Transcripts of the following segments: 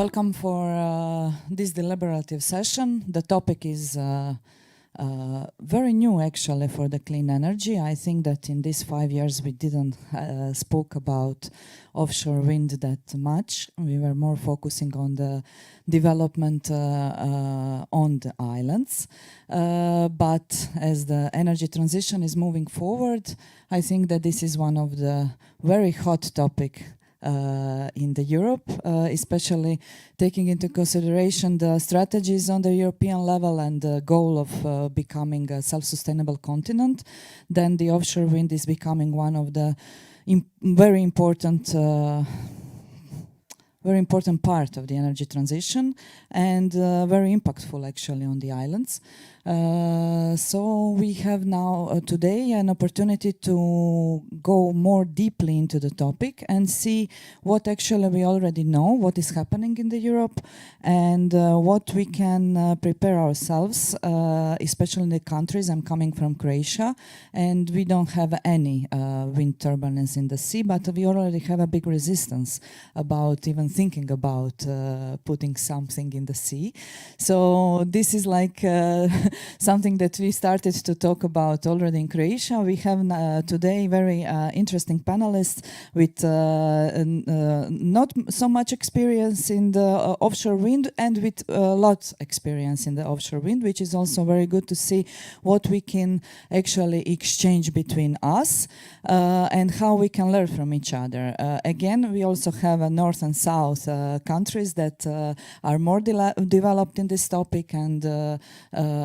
Welcome for this deliberative session. The topic is very new actually for the clean energy. I think that in these 5 years we didn't spoke about offshore wind that much. We were more focusing on the development on the islands. But as the energy transition is moving forward, I think that this is one of the very hot topic in the Europe, especially taking into consideration the strategies on the European level and the goal of becoming a self-sustainable continent. Then the offshore wind is becoming one of the very important part of the energy transition and very impactful actually on the islands. So we have now today an opportunity to go more deeply into the topic and see what actually we already know, what is happening in the Europe, and what we can prepare ourselves, especially in the countries. I'm coming from Croatia, and we don't have any wind turbines in the sea, but we already have a big resistance about even thinking about putting something in the sea. So this is like something that we started to talk about already in Croatia. We have today very interesting panelists with not so much experience in the offshore wind and with a lot experience in the offshore wind, which is also very good to see what we can actually exchange between us and how we can learn from each other. Again, we also have a north and south countries that are more developed in this topic and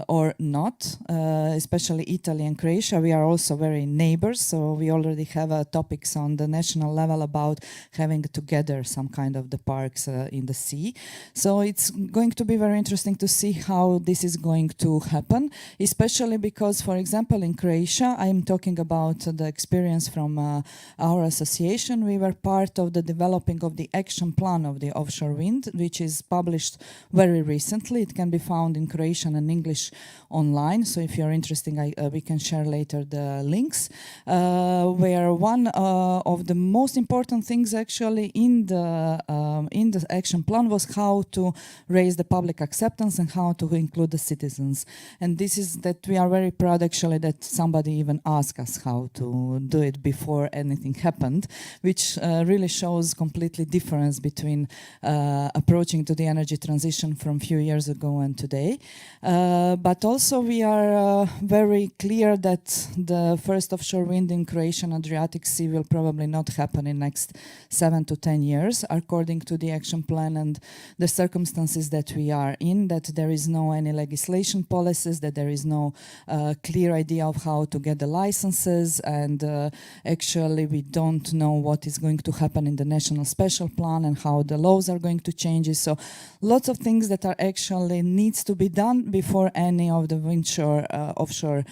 or not, especially Italy and Croatia. We are also very neighbors, so we already have topics on the national level about having together some kind of the parks in the sea. So it's going to be very interesting to see how this is going to happen, especially because, for example, in Croatia, I'm talking about the experience from our association. We were part of the developing of the action plan of the offshore wind, which is published very recently. It can be found in Croatian and English online, so if you're interested, we can share later the links, where one of the most important things actually in the action plan was how to raise the public acceptance and how to include the citizens. And this is that we are very proud actually that somebody even asked us how to do it before anything happened, which really shows completely difference between approaching to the energy transition from few years ago and today. But also we are very clear that the first offshore wind in Croatian Adriatic Sea will probably not happen in next 7 to 10 years, according to the action plan and the circumstances that we are in, that there is no any legislation policies, that there is no clear idea of how to get the licenses, and actually we don't know what is going to happen in the national special plan and how the laws are going to change. So lots of things that are actually needs to be done before any of the offshore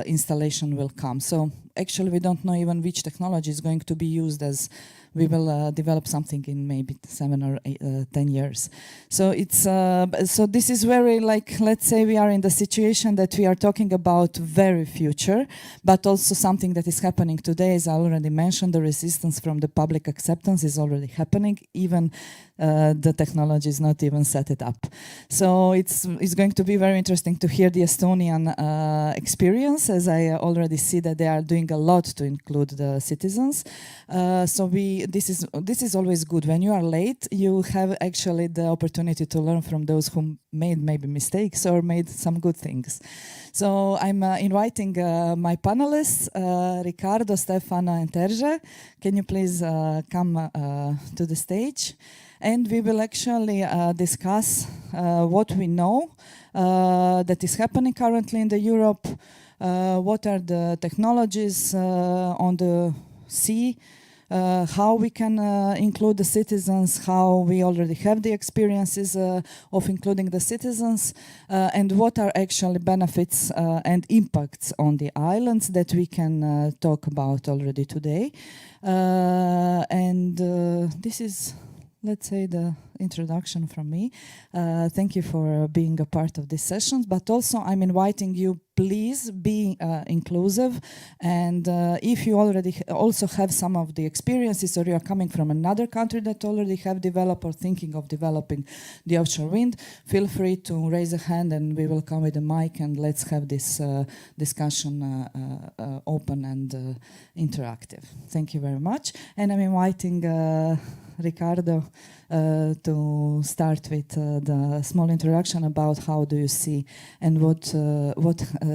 installation will come. So actually we don't know even which technology is going to be used, as we will develop something in maybe 7 or 10 years. So it's so this is very, like, let's say we are in the situation that we are talking about very future, but also something that is happening today. As I already mentioned, the resistance from the public acceptance is already happening. Even the technology is not even set it up. So it's going to be very interesting to hear the Estonian experience, as I already see that they are doing a lot to include the citizens. So this is always good. When you are late, you have actually the opportunity to learn from those who made maybe mistakes or made some good things. So I'm inviting my panelists, Riccardo, Stefano and Terje. Can you please come to the stage? And we will actually discuss what we know that is happening currently in the Europe, what are the technologies on the sea, how we can include the citizens, how we already have the experiences of including the citizens, and what are actually benefits and impacts on the islands that we can talk about already today. And this is let's say, the introduction from me. Thank you for being a part of this session, but also I'm inviting you, please be inclusive, and if you already also have some of the experiences, or you are coming from another country that already have developed or thinking of developing the offshore wind, feel free to raise a hand and we will come with a mic and let's have this discussion open and interactive. Thank you very much. And I'm inviting Riccardo to start with the small introduction about how do you see and what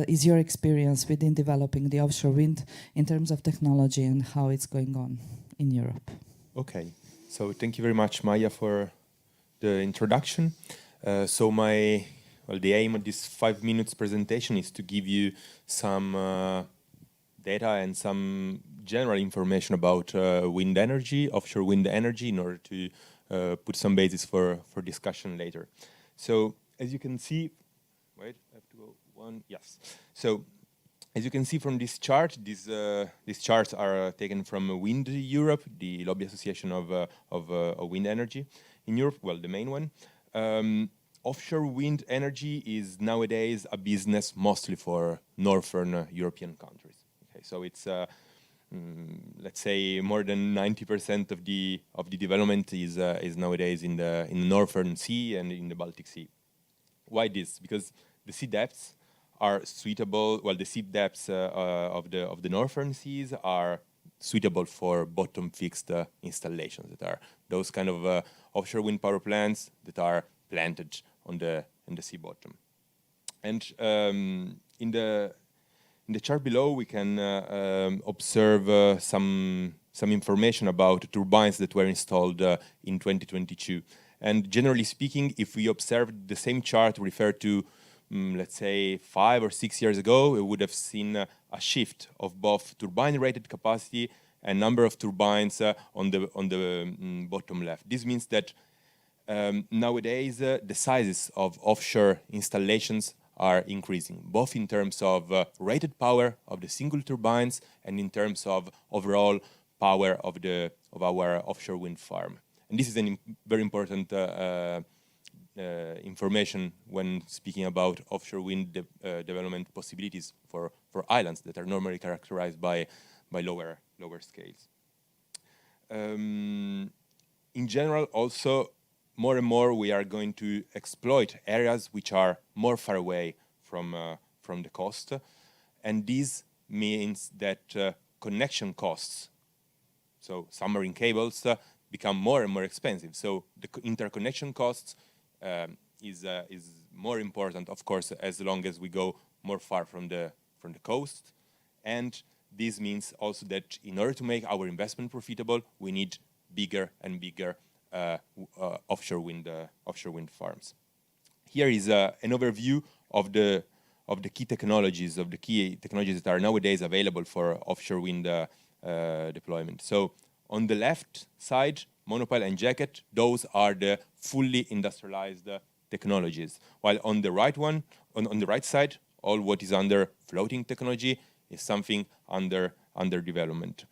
is your experience within developing the offshore wind in terms of technology and how it's going on in Europe. Okay, so thank you very much, Maja, for the introduction. The aim of this 5 minutes presentation is to give you some data and some general information about wind energy, offshore wind energy, in order to put some basis for discussion later. So as you can see, wait, I have to go one, yes. So as you can see from this chart, these charts are taken from Wind Europe, the lobby association of wind energy in Europe, well, the main one. Offshore wind energy is nowadays a business mostly for northern European countries. Okay, so it's let's say more than 90% of the development is nowadays in the Northern Sea and in the Baltic Sea. Why this? Because the sea depths are suitable. Well, the sea depths of the Northern Seas are suitable for bottom fixed installations. That are those kind of offshore wind power plants that are planted on the sea bottom. And in the chart below, we can observe some information about turbines that were installed in 2022. And generally speaking, if we observe the same chart referred to, let's say, 5 or 6 years ago, we would have seen a shift of both turbine-rated capacity and number of turbines on the bottom left. This means that nowadays the sizes of offshore installations are increasing, both in terms of rated power of the single turbines and in terms of overall power of our offshore wind farm. And this is a very important information when speaking about offshore wind development possibilities for islands that are normally characterized by lower scales. In general, also, more and more we are going to exploit areas which are more far away from the coast, and this means that connection costs, so submarine cables, become more and more expensive. So the interconnection costs is more important, of course, as long as we go more far from the coast, and this means also that in order to make our investment profitable, we need bigger and bigger offshore wind farms. Here is an overview of the key technologies that are nowadays available for offshore wind deployment. So on the left side, monopile and jacket, those are the fully industrialized technologies. While on the right side, all what is under floating technology is something under development.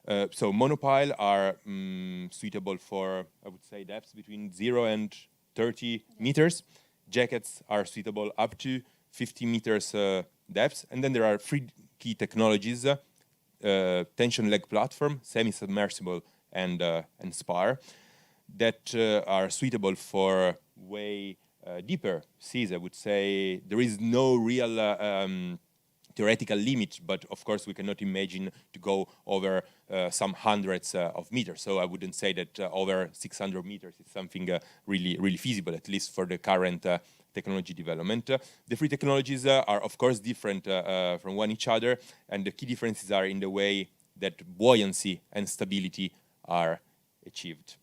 So monopile are suitable for, I would say, depths between 0 and 30 meters. Jackets are suitable up to 50 meters depths. And then there are 3 key technologies, tension leg platform, semi-submersible, and spar, that are suitable for way deeper seas. I would say there is no real theoretical limit, but of course we cannot imagine to go over some hundreds of meters. So I wouldn't say that over 600 meters is something really feasible, at least for the current technology development. The 3 technologies are of course different from one each other, and the key differences are in the way that buoyancy and stability are achieved.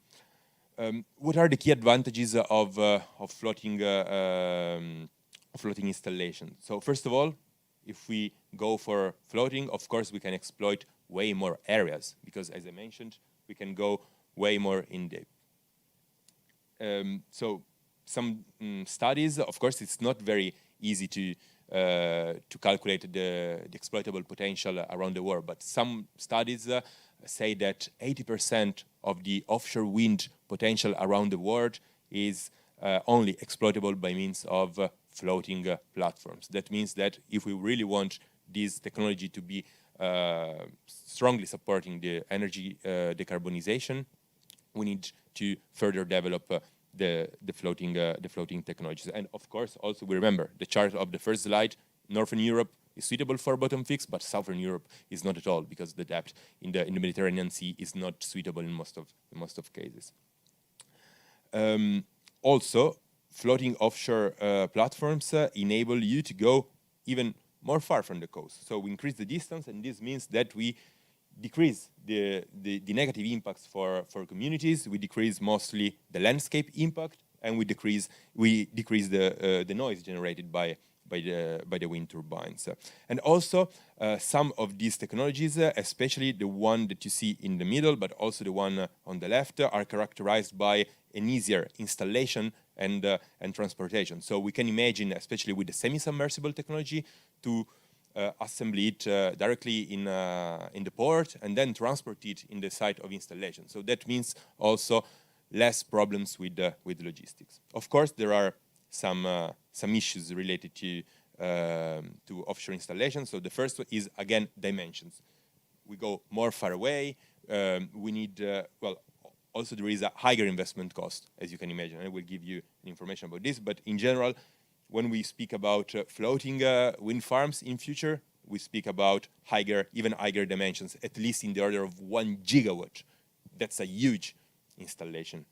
What are the key advantages of floating installation? So first of all, if we go for floating, of course we can exploit way more areas, because as I mentioned, we can go way more in depth. So some studies, of course it's not very easy to calculate the exploitable potential around the world, but some studies say that 80% of the offshore wind potential around the world is only exploitable by means of floating platforms. That means that if we really want this technology to be strongly supporting the energy decarbonization, we need to further develop the floating technologies. And of course, also we remember the chart of the first slide. Northern Europe is suitable for bottom fix, but Southern Europe is not at all, because the depth in the Mediterranean Sea is not suitable in most of cases. Also, floating offshore platforms enable you to go even more far from the coast. So we increase the distance, and this means that we decrease the negative impacts for communities. We decrease mostly the landscape impact, and we decrease the noise generated by the wind turbines. And also some of these technologies, especially the one that you see in the middle, but also the one on the left, are characterized by an easier installation and transportation. So we can imagine, especially with the semi-submersible technology, to assemble it directly in the port and then transport it in the site of installation. So that means also less problems with logistics. Of course, there are some issues related to offshore installation. So the first one is, again, dimensions. We go more far away. We need, also there is a higher investment cost, as you can imagine. I will give you information about this, but in general, when we speak about floating wind farms in future, we speak about even higher dimensions, at least in the order of 1 gigawatt. That's a huge installation.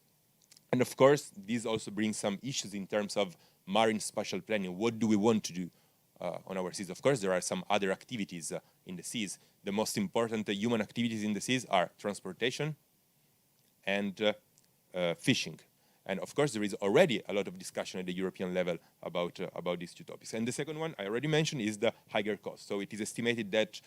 And of course, this also brings some issues in terms of marine spatial planning. What do we want to do on our seas? Of course, there are some other activities in the seas. The most important human activities in the seas are transportation and fishing. And of course, there is already a lot of discussion at the European level about these two topics. And the second one I already mentioned is the higher cost. So it is estimated that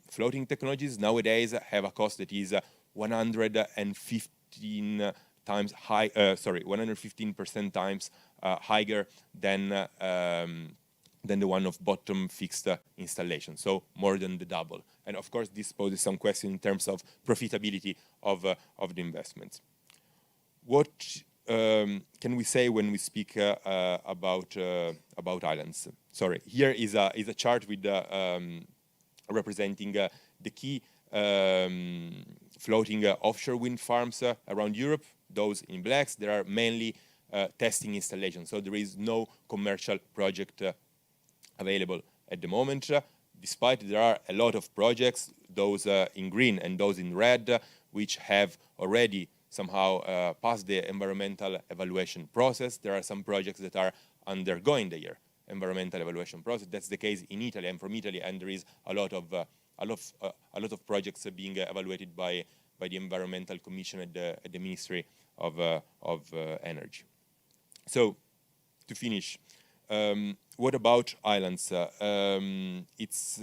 floating technologies nowadays have a cost that is 115% times higher than the one of bottom fixed installation. So more than the double. And of course, this poses some question in terms of profitability of the investments. What can we say when we speak about islands? Sorry, here is a chart with representing the key floating offshore wind farms around Europe. Those in blacks, there are mainly testing installations. So there is no commercial project available at the moment. Despite there are a lot of projects, those in green and those in red, which have already somehow passed the environmental evaluation process. There are some projects that are undergoing the environmental evaluation process. That's the case in Italy. I'm from Italy, and there is a lot of projects being evaluated by the Environmental Commission at the Ministry of Energy. So, to finish, what about islands? It's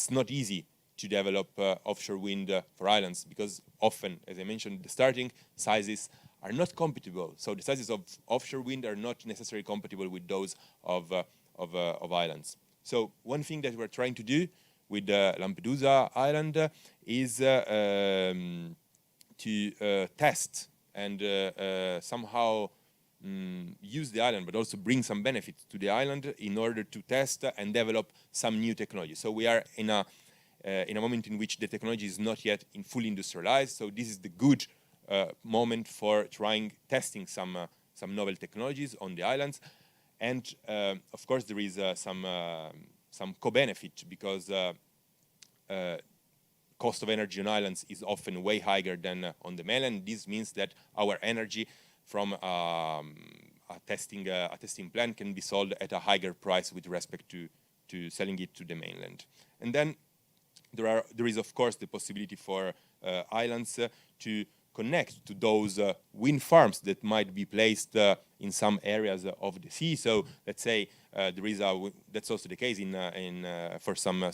not easy to develop offshore wind for islands, because often, as I mentioned, the starting sizes are not compatible. So the sizes of offshore wind are not necessarily compatible with those of islands. So one thing that we're trying to do with Lampedusa Island is to test and somehow use the island, but also bring some benefits to the island in order to test and develop some new technology. So we are in a moment in which the technology is not yet fully industrialized. So this is the good moment for testing some novel technologies on the islands. And of course, there is some co-benefit, because cost of energy on islands is often way higher than on the mainland. This means that our energy from a testing plant can be sold at a higher price with respect to selling it to the mainland. And then there is, of course, the possibility for islands to connect to those wind farms that might be placed in some areas of the sea. So let's say that's also the case for some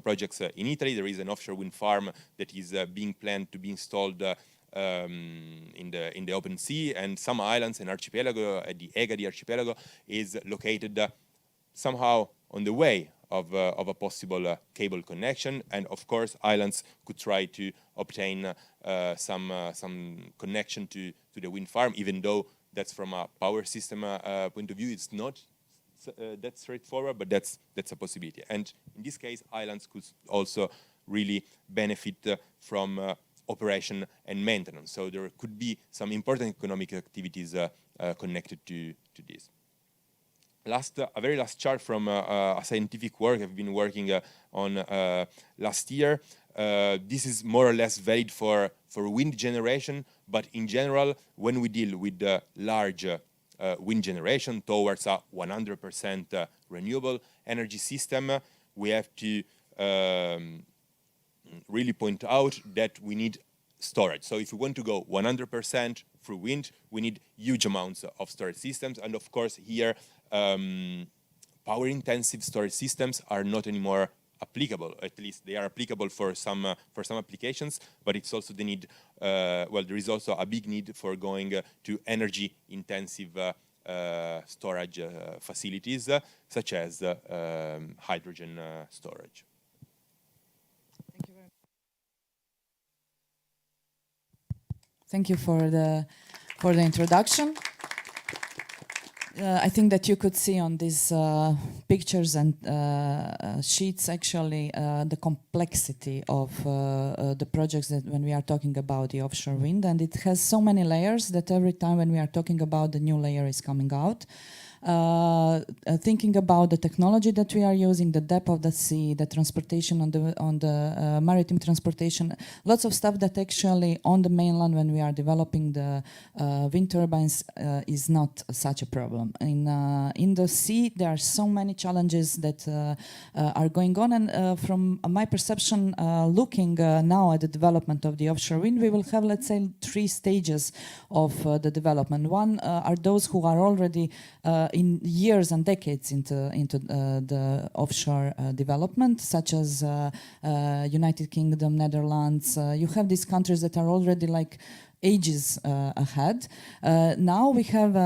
projects in Italy. There is an offshore wind farm that is being planned to be installed in the open sea, and some islands and archipelago, the Egadi archipelago, is located somehow on the way of a possible cable connection, and of course islands could try to obtain some connection to the wind farm, even though that's from a power system point of view, it's not that straightforward, but that's a possibility. And in this case, islands could also really benefit from operation and maintenance. So there could be some important economic activities connected to this. A very last chart from a scientific work I've been working on last year. This is more or less valid for wind generation, but in general, when we deal with the large wind generation towards a 100% renewable energy system, we have to really point out that we need storage. So if we want to go 100% through wind, we need huge amounts of storage systems. And of course here, power-intensive storage systems are not anymore applicable. At least they are applicable for some applications, but it's also the need, well, there is also a big need for going to energy-intensive storage facilities, such as hydrogen storage. Thank you very much. Thank you for the introduction. I think that you could see on these pictures and sheets actually the complexity of the projects that when we are talking about the offshore wind, and it has so many layers that every time when we are talking about, the new layer is coming out. Thinking about the technology that we are using, the depth of the sea, the transportation on the maritime transportation, lots of stuff that actually on the mainland when we are developing the wind turbines is not such a problem. In the sea there are so many challenges that are going on, and from my perception, looking now at the development of the offshore wind, we will have, let's say, 3 stages of the development. One are those who are already in years and decades into the offshore development, such as United Kingdom, Netherlands. You have these countries that are already like ages ahead. Now we have,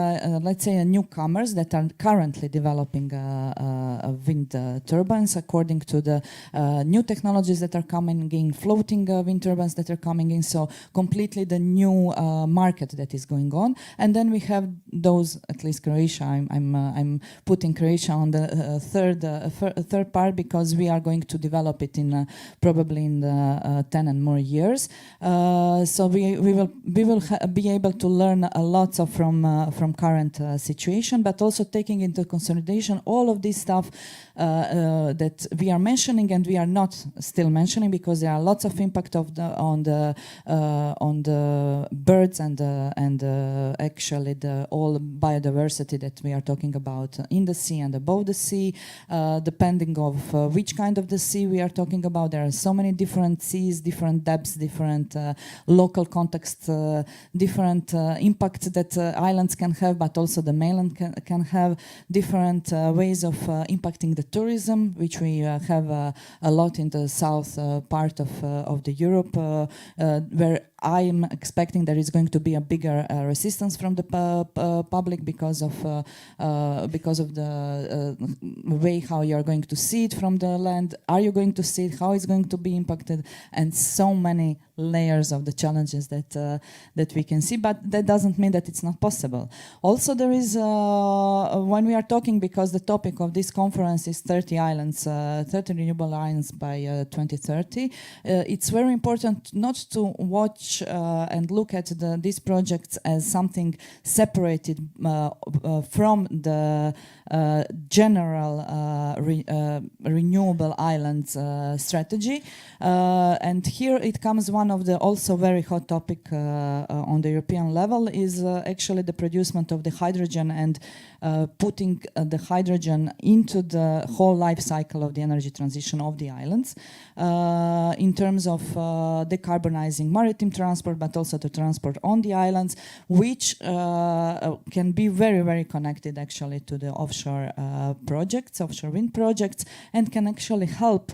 let's say, newcomers that are currently developing wind turbines according to the new technologies that are coming in, floating wind turbines that are coming in, so completely the new market that is going on. And then we have those, at least Croatia, I'm putting Croatia on the third part, because we are going to develop it in probably in the 10 and more years. So we will be able to learn a lot from current situation, but also taking into consideration all of this stuff that we are mentioning and we are not still mentioning, because there are lots of impact of on the birds and actually the all biodiversity that we are talking about in the sea and above the sea, depending of which kind of the sea we are talking about. There are so many different seas, different depths, different local context, different impacts that islands can have, but also the mainland can have different ways of impacting the tourism, which we have a lot in the south part of the Europe, where I'm expecting there is going to be a bigger resistance from the public because of the way how you are going to see it from the land. Are you going to see it? How it's going to be impacted? And so many layers of the challenges that we can see, but that doesn't mean that it's not possible. Also, there is when we are talking, because the topic of this conference is 30 islands, 30 renewable islands by 2030. It's very important not to watch and look at these projects as something separated from the general renewable islands strategy. And here it comes one of the also very hot topic on the European level is actually the producement of the hydrogen and putting the hydrogen into the whole life cycle of the energy transition of the islands. in terms of decarbonizing maritime transport, but also the transport on the islands, which can be very, very connected actually to the offshore projects, offshore wind projects, and can actually help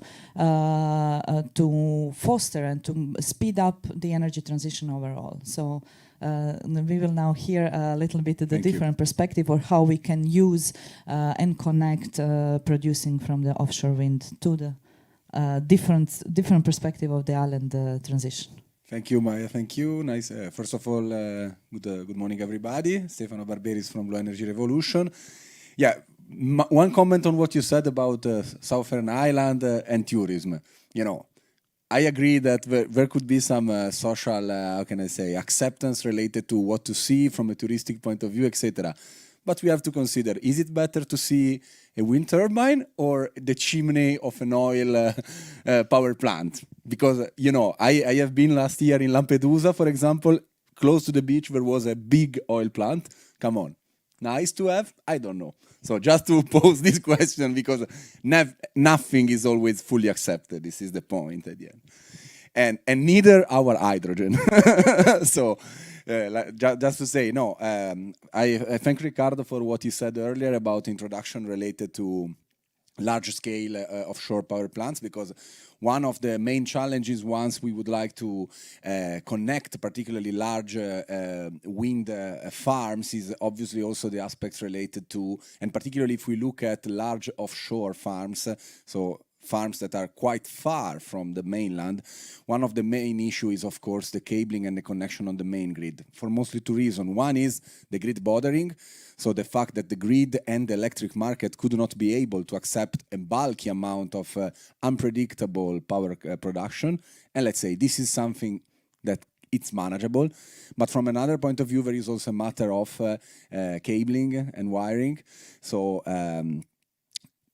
to foster and to speed up the energy transition overall. So we will now hear a little bit of the different perspective or how we can use and connect producing from the offshore wind to the different perspective of the island transition. Thank you, Maja. Thank you. Nice. First of all, good morning, everybody. Stefano Barberis from Blue Energy Revolution. Yeah, one comment on what you said about Southern Island and tourism. You know, I agree that there could be some social, how can I say, acceptance related to what to see from a touristic point of view, etc. But we have to consider, is it better to see a wind turbine or the chimney of an oil power plant? Because, you know, I have been last year in Lampedusa, for example, close to the beach, there was a big oil plant. Come on. Nice to have? I don't know. So just to pose this question, because nothing is always fully accepted. This is the point at the end. And neither our hydrogen. So just to say, no, I thank Riccardo for what he said earlier about introduction related to large-scale offshore power plants, because one of the main challenges once we would like to connect particularly large wind farms is obviously also the aspects related to, and particularly if we look at large offshore farms, so farms that are quite far from the mainland, one of the main issues is, of course, the cabling and the connection on the main grid, for mostly two reasons. One is the grid bothering, so the fact that the grid and the electric market could not be able to accept a bulky amount of unpredictable power production. And let's say this is something that it's manageable. But from another point of view, there is also a matter of cabling and wiring. So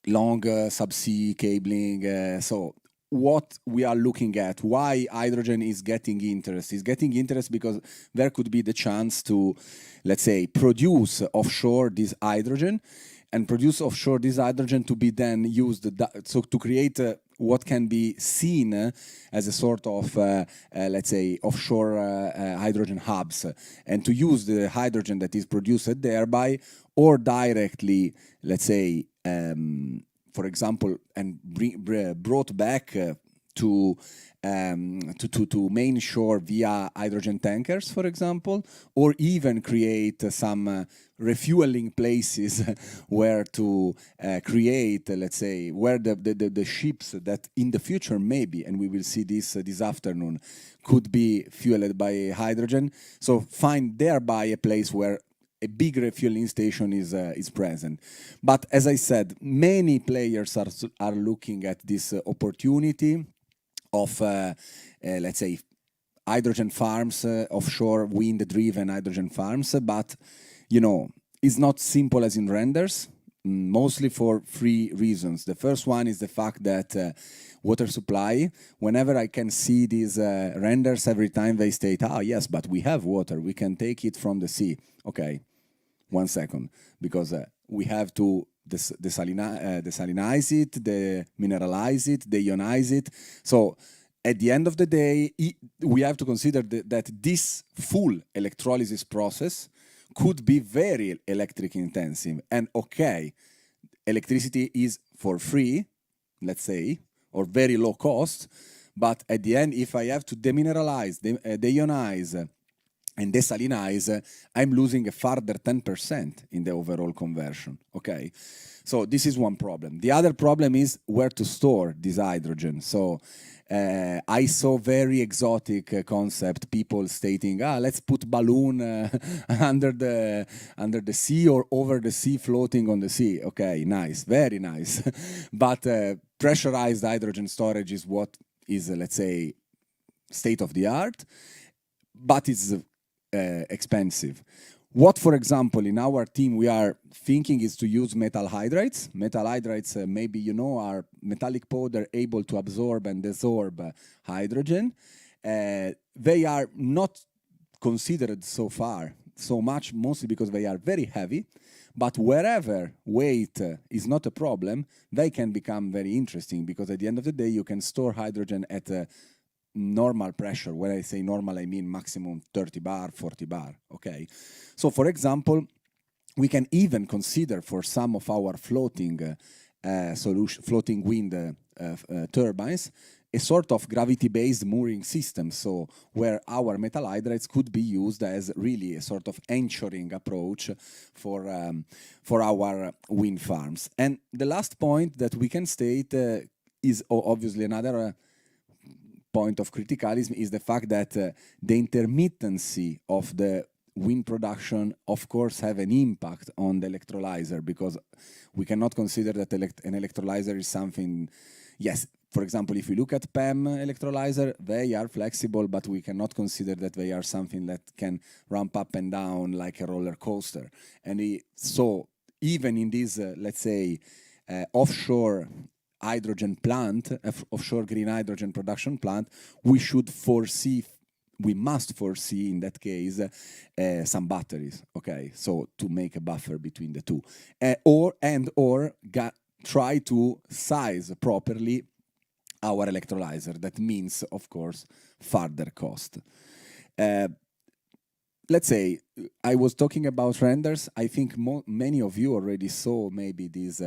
long subsea cabling. So what we are looking at, why hydrogen is getting interest. Is getting interest because there could be the chance to, let's say, produce offshore this hydrogen and produce offshore this hydrogen to be then used, so to create what can be seen as a sort of, let's say, offshore hydrogen hubs, and to use the hydrogen that is produced thereby, or directly, let's say, for example, and brought back to main shore via hydrogen tankers, for example, or even create some refueling places where to create, let's say, where the ships that in the future maybe, and we will see this afternoon, could be fueled by hydrogen. So find thereby a place where a big refueling station is present. But as I said, many players are looking at this opportunity of, let's say, hydrogen farms, offshore wind-driven hydrogen farms. But, you know, it's not simple as in renders, mostly for three reasons. The first one is the fact that water supply, whenever I can see these renders, every time they state, yes, but we have water, we can take it from the sea. Okay, 1 second, because we have to desalinize it, demineralize it, deionize it. So at the end of the day, we have to consider that this full electrolysis process could be very electric intensive. And okay, electricity is for free, let's say, or very low cost, but at the end, if I have to demineralize, deionize, and desalinize, I'm losing a further 10% in the overall conversion, okay? So this is one problem. The other problem is where to store this hydrogen. So I saw very exotic concept, people stating, let's put balloon under the sea or over the sea, floating on the sea. Okay, nice, very nice. But pressurized hydrogen storage is what is, let's say, state of the art, but it's expensive. What, for example, in our team we are thinking is to use metal hydrides. Metal hydrides, maybe you know, are metallic powder able to absorb and desorb hydrogen. They are not considered so far so much, mostly because they are very heavy. But wherever weight is not a problem, they can become very interesting, because at the end of the day, you can store hydrogen at a normal pressure. When I say normal, I mean maximum 30 bar, 40 bar, okay? So for example, we can even consider for some of our floating floating wind turbines, a sort of gravity-based mooring system, so where our metal hydrides could be used as really a sort of anchoring approach for our wind farms. And the last point that we can state is obviously another point of criticalism, is the fact that the intermittency of the wind production, of course, have an impact on the electrolyzer, because we cannot consider that an electrolyzer is something, yes, for example, if we look at PEM electrolyzer, they are flexible, but we cannot consider that they are something that can ramp up and down like a roller coaster. And so even in this, let's say, offshore hydrogen plant, offshore green hydrogen production plant, we must foresee in that case some batteries, okay? So to make a buffer between the two, or try to size properly our electrolyzer. That means, of course, further cost. Let's say, I was talking about renders. I think many of you already saw maybe these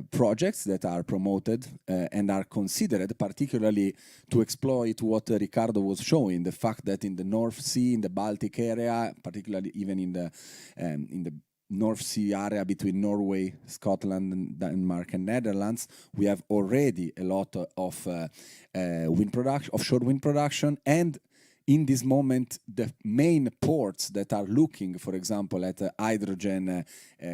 projects that are promoted and are considered particularly to exploit what Riccardo was showing, the fact that in the North Sea, in the Baltic area, particularly even in the North Sea area between Norway, Scotland, Denmark and Netherlands, we have already a lot of wind production, offshore wind production. And in this moment, the main ports that are looking, for example, at hydrogen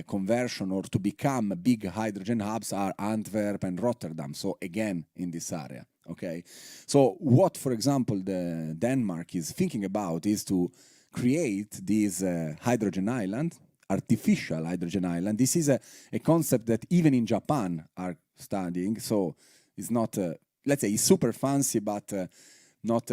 conversion or to become big hydrogen hubs are Antwerp and Rotterdam. So again, in this area, okay? So what, for example, Denmark is thinking about is to create this hydrogen island, artificial hydrogen island. This is a concept that even in Japan are studying. So it's not, let's say, it's super fancy, but not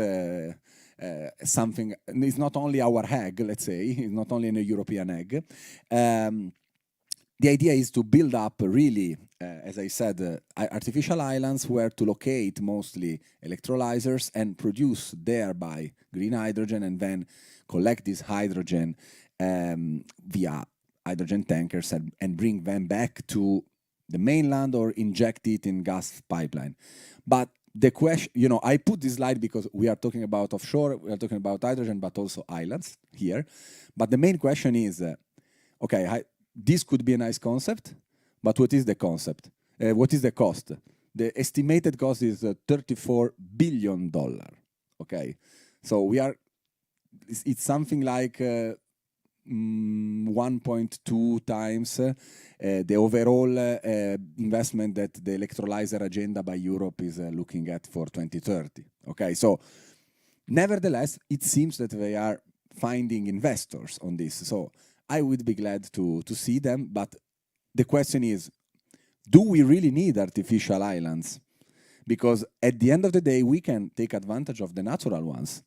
something. It's not only our egg, let's say. It's not only a European egg. The idea is to build up really, as I said, artificial islands where to locate mostly electrolyzers and produce thereby green hydrogen, and then collect this hydrogen via hydrogen tankers and bring them back to the mainland or inject it in gas pipeline. But the question, I put this slide because we are talking about offshore, we are talking about hydrogen, but also islands here. But the main question is, okay, this could be a nice concept, but what is the concept? What is the cost? The estimated cost is $34 billion, okay? So it's something like 1.2 times the overall investment that the electrolyzer agenda by Europe is looking at for 2030. Okay, so nevertheless, it seems that they are finding investors on this. So I would be glad to see them, but the question is, do we really need artificial islands? Because at the end of the day, we can take advantage of the natural ones.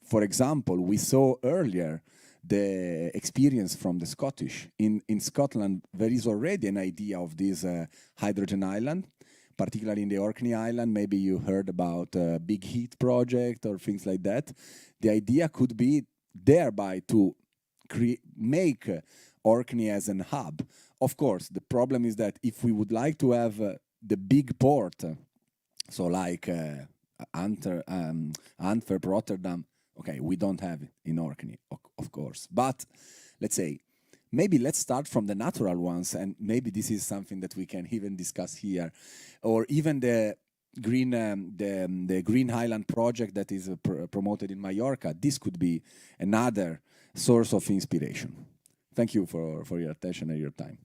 For example, we saw earlier the experience from the Scottish. In Scotland, there is already an idea of this hydrogen island, particularly in the Orkney Island. Maybe you heard about a big heat project or things like that. The idea could be thereby to make Orkney as an hub. Of course, the problem is that if we would like to have the big port, so like Antwerp, Rotterdam, okay, we don't have it in Orkney, of course. But let's say, maybe let's start from the natural ones, and maybe this is something that we can even discuss here. Or even the Green Highland project that is promoted in Mallorca. This could be another source of inspiration. Thank you for your attention and your time.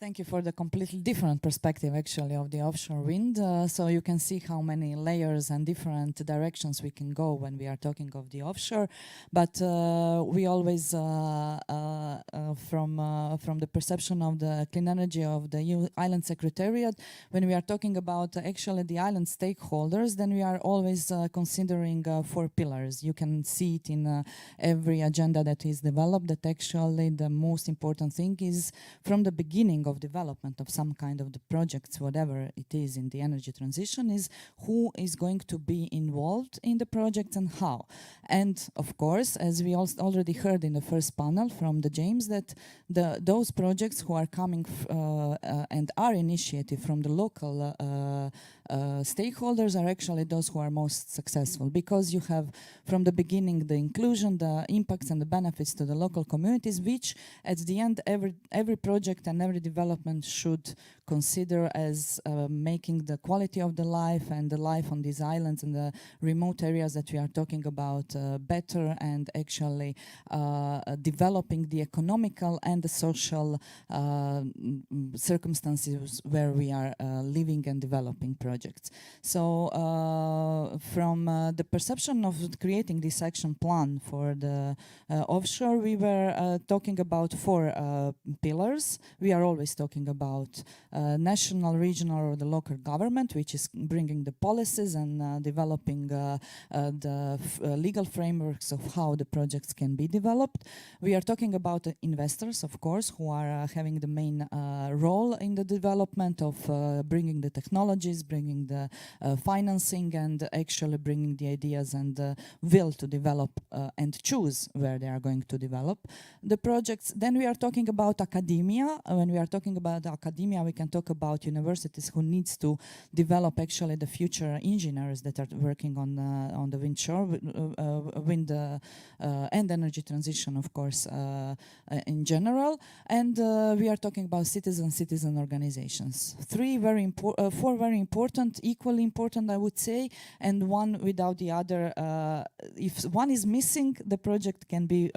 Thank you for the completely different perspective actually of the offshore wind. So you can see how many layers and different directions we can go when we are talking of the offshore. But we always, from the perception of the clean energy of the EU Island Secretariat, when we are talking about actually the island stakeholders, then we are always considering 4 pillars. You can see it in every agenda that is developed, that actually the most important thing is from the beginning of development of some kind of the projects, whatever it is in the energy transition, is who is going to be involved in the projects and how. And of course, as we already heard in the first panel from the James, that those projects who are coming and are initiated from the local stakeholders are actually those who are most successful, because you have from the beginning the inclusion, the impacts and the benefits to the local communities, which at the end every project and every development should consider as making the quality of the life and the life on these islands and the remote areas that we are talking about better, and actually developing the economical and the social circumstances where we are living and developing projects. So from the perception of creating this action plan for the offshore, we were talking about 4 pillars. We are always talking about national, regional or the local government, which is bringing the policies and developing the legal frameworks of how the projects can be developed. We are talking about investors, of course, who are having the main role in the development of bringing the technologies, bringing the financing, and actually bringing the ideas and the will to develop and choose where they are going to develop the projects. Then we are talking about academia. When we are talking about academia, we can talk about universities who needs to develop actually the future engineers that are working on the wind shore, wind and energy transition, of course, in general. And we are talking about citizen organizations. 4 very important, equally important, I would say, and one without the other. If one is missing, the project can be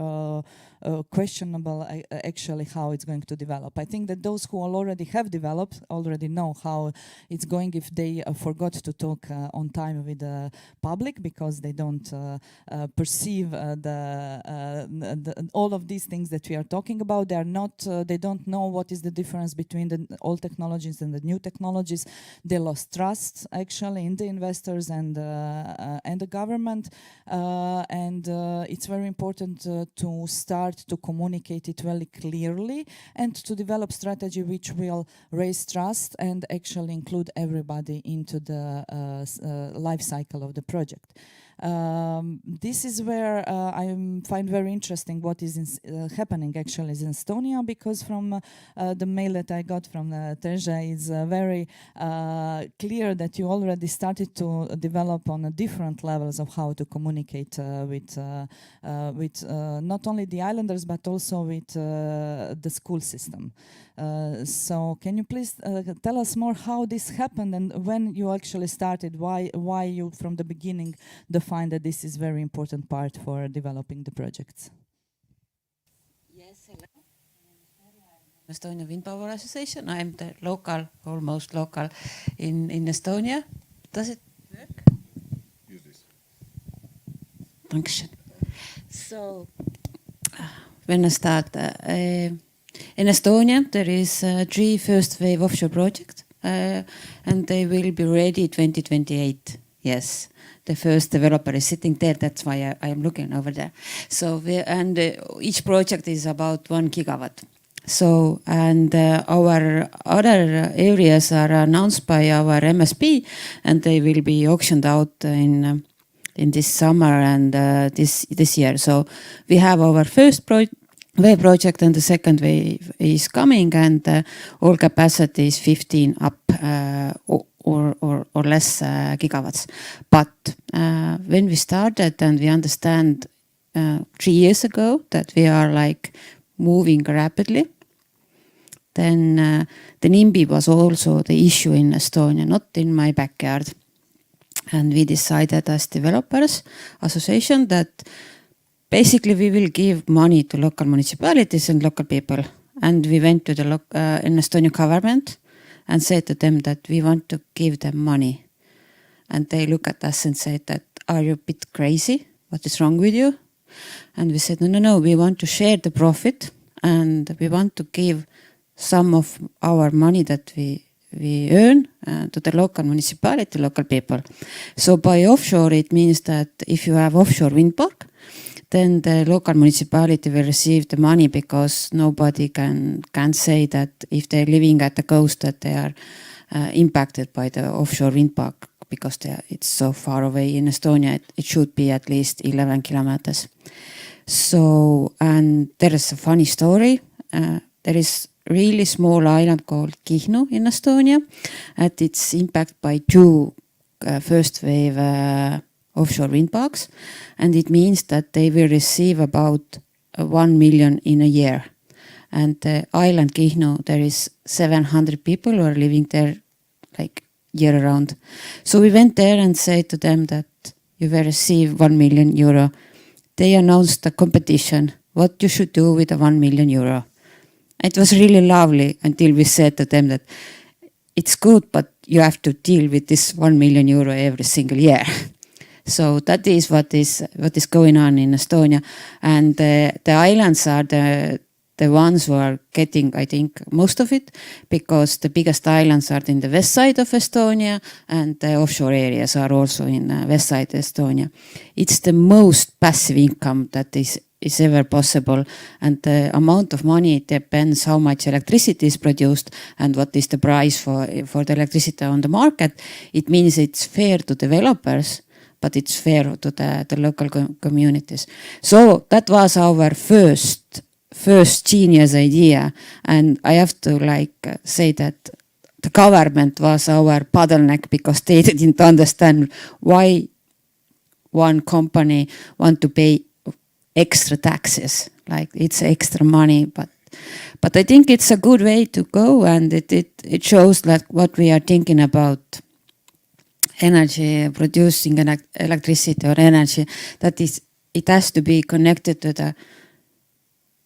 questionable actually how it's going to develop. I think that those who already have developed already know how it's going if they forgot to talk on time with the public, because they don't perceive all of these things that we are talking about. They are not. They don't know what is the difference between the old technologies and the new technologies. They lost trust actually in the investors and the government, and it's very important to start to communicate it very clearly and to develop strategy which will raise trust and actually include everybody into the life cycle of the project. This is where I find very interesting what is happening actually in Estonia, because from the mail that I got from Terje, it's very clear that you already started to develop on different levels of how to communicate with not only the islanders but also with the school system. So can you please tell us more how this happened and when you actually started, why you from the beginning defined that this is very important part for developing the projects? Yes, hello. Estonian Wind Power Association. I'm the local, almost local in Estonia. Does it work? Use this. Function. So when I start, in Estonia, there is 3 first wave offshore projects, and they will be ready 2028. Yes, the first developer is sitting there. That's why I am looking over there. So each project is about 1 gigawatt. So and our other areas are announced by our MSP, and they will be auctioned out in this summer and this year. So we have our first wave project, and the second wave is coming, and all capacity is 15 up or less gigawatts. But when we started and we understand 3 years ago that we are like moving rapidly, then the NIMBY was also the issue in Estonia, not in my backyard. And we decided as developers association that basically we will give money to local municipalities and local people, and we went to the Estonian government and said to them that we want to give them money. And they look at us and said that, are you a bit crazy? What is wrong with you? And we said, no, we want to share the profit and we want to give some of our money that we earn to the local municipality, local people. So by offshore, it means that if you have offshore wind park, then the local municipality will receive the money because nobody can say that if they're living at the coast that they are impacted by the offshore wind park because it's so far away. In Estonia, it should be at least 11 kilometers. So, and there is a funny story. There is really small island called Kihnu in Estonia, and it's impacted by 2 first wave offshore wind parks, and it means that they will receive about 1 million in a year. And the island Kihnu, there is 700 people who are living there like year round. So we went there and said to them that you will receive 1 million euro. They announced a competition, what you should do with the 1 million euro. It was really lovely until we said to them that it's good, but you have to deal with this 1 million euro every single year. So that is what is going on in Estonia. And the islands are the ones who are getting, I think, most of it, because the biggest islands are in the west side of Estonia and the offshore areas are also in west side Estonia. It's the most passive income that is ever possible, and the amount of money depends how much electricity is produced and what is the price for the electricity on the market. It means it's fair to developers, but it's fair to the local communities. So that was our first genius idea, and I have to say that the government was our bottleneck because they didn't understand why one company want to pay extra taxes, like it's extra money, but I think it's a good way to go, and it shows like what we are thinking about energy, producing electricity or energy, that is, it has to be connected to the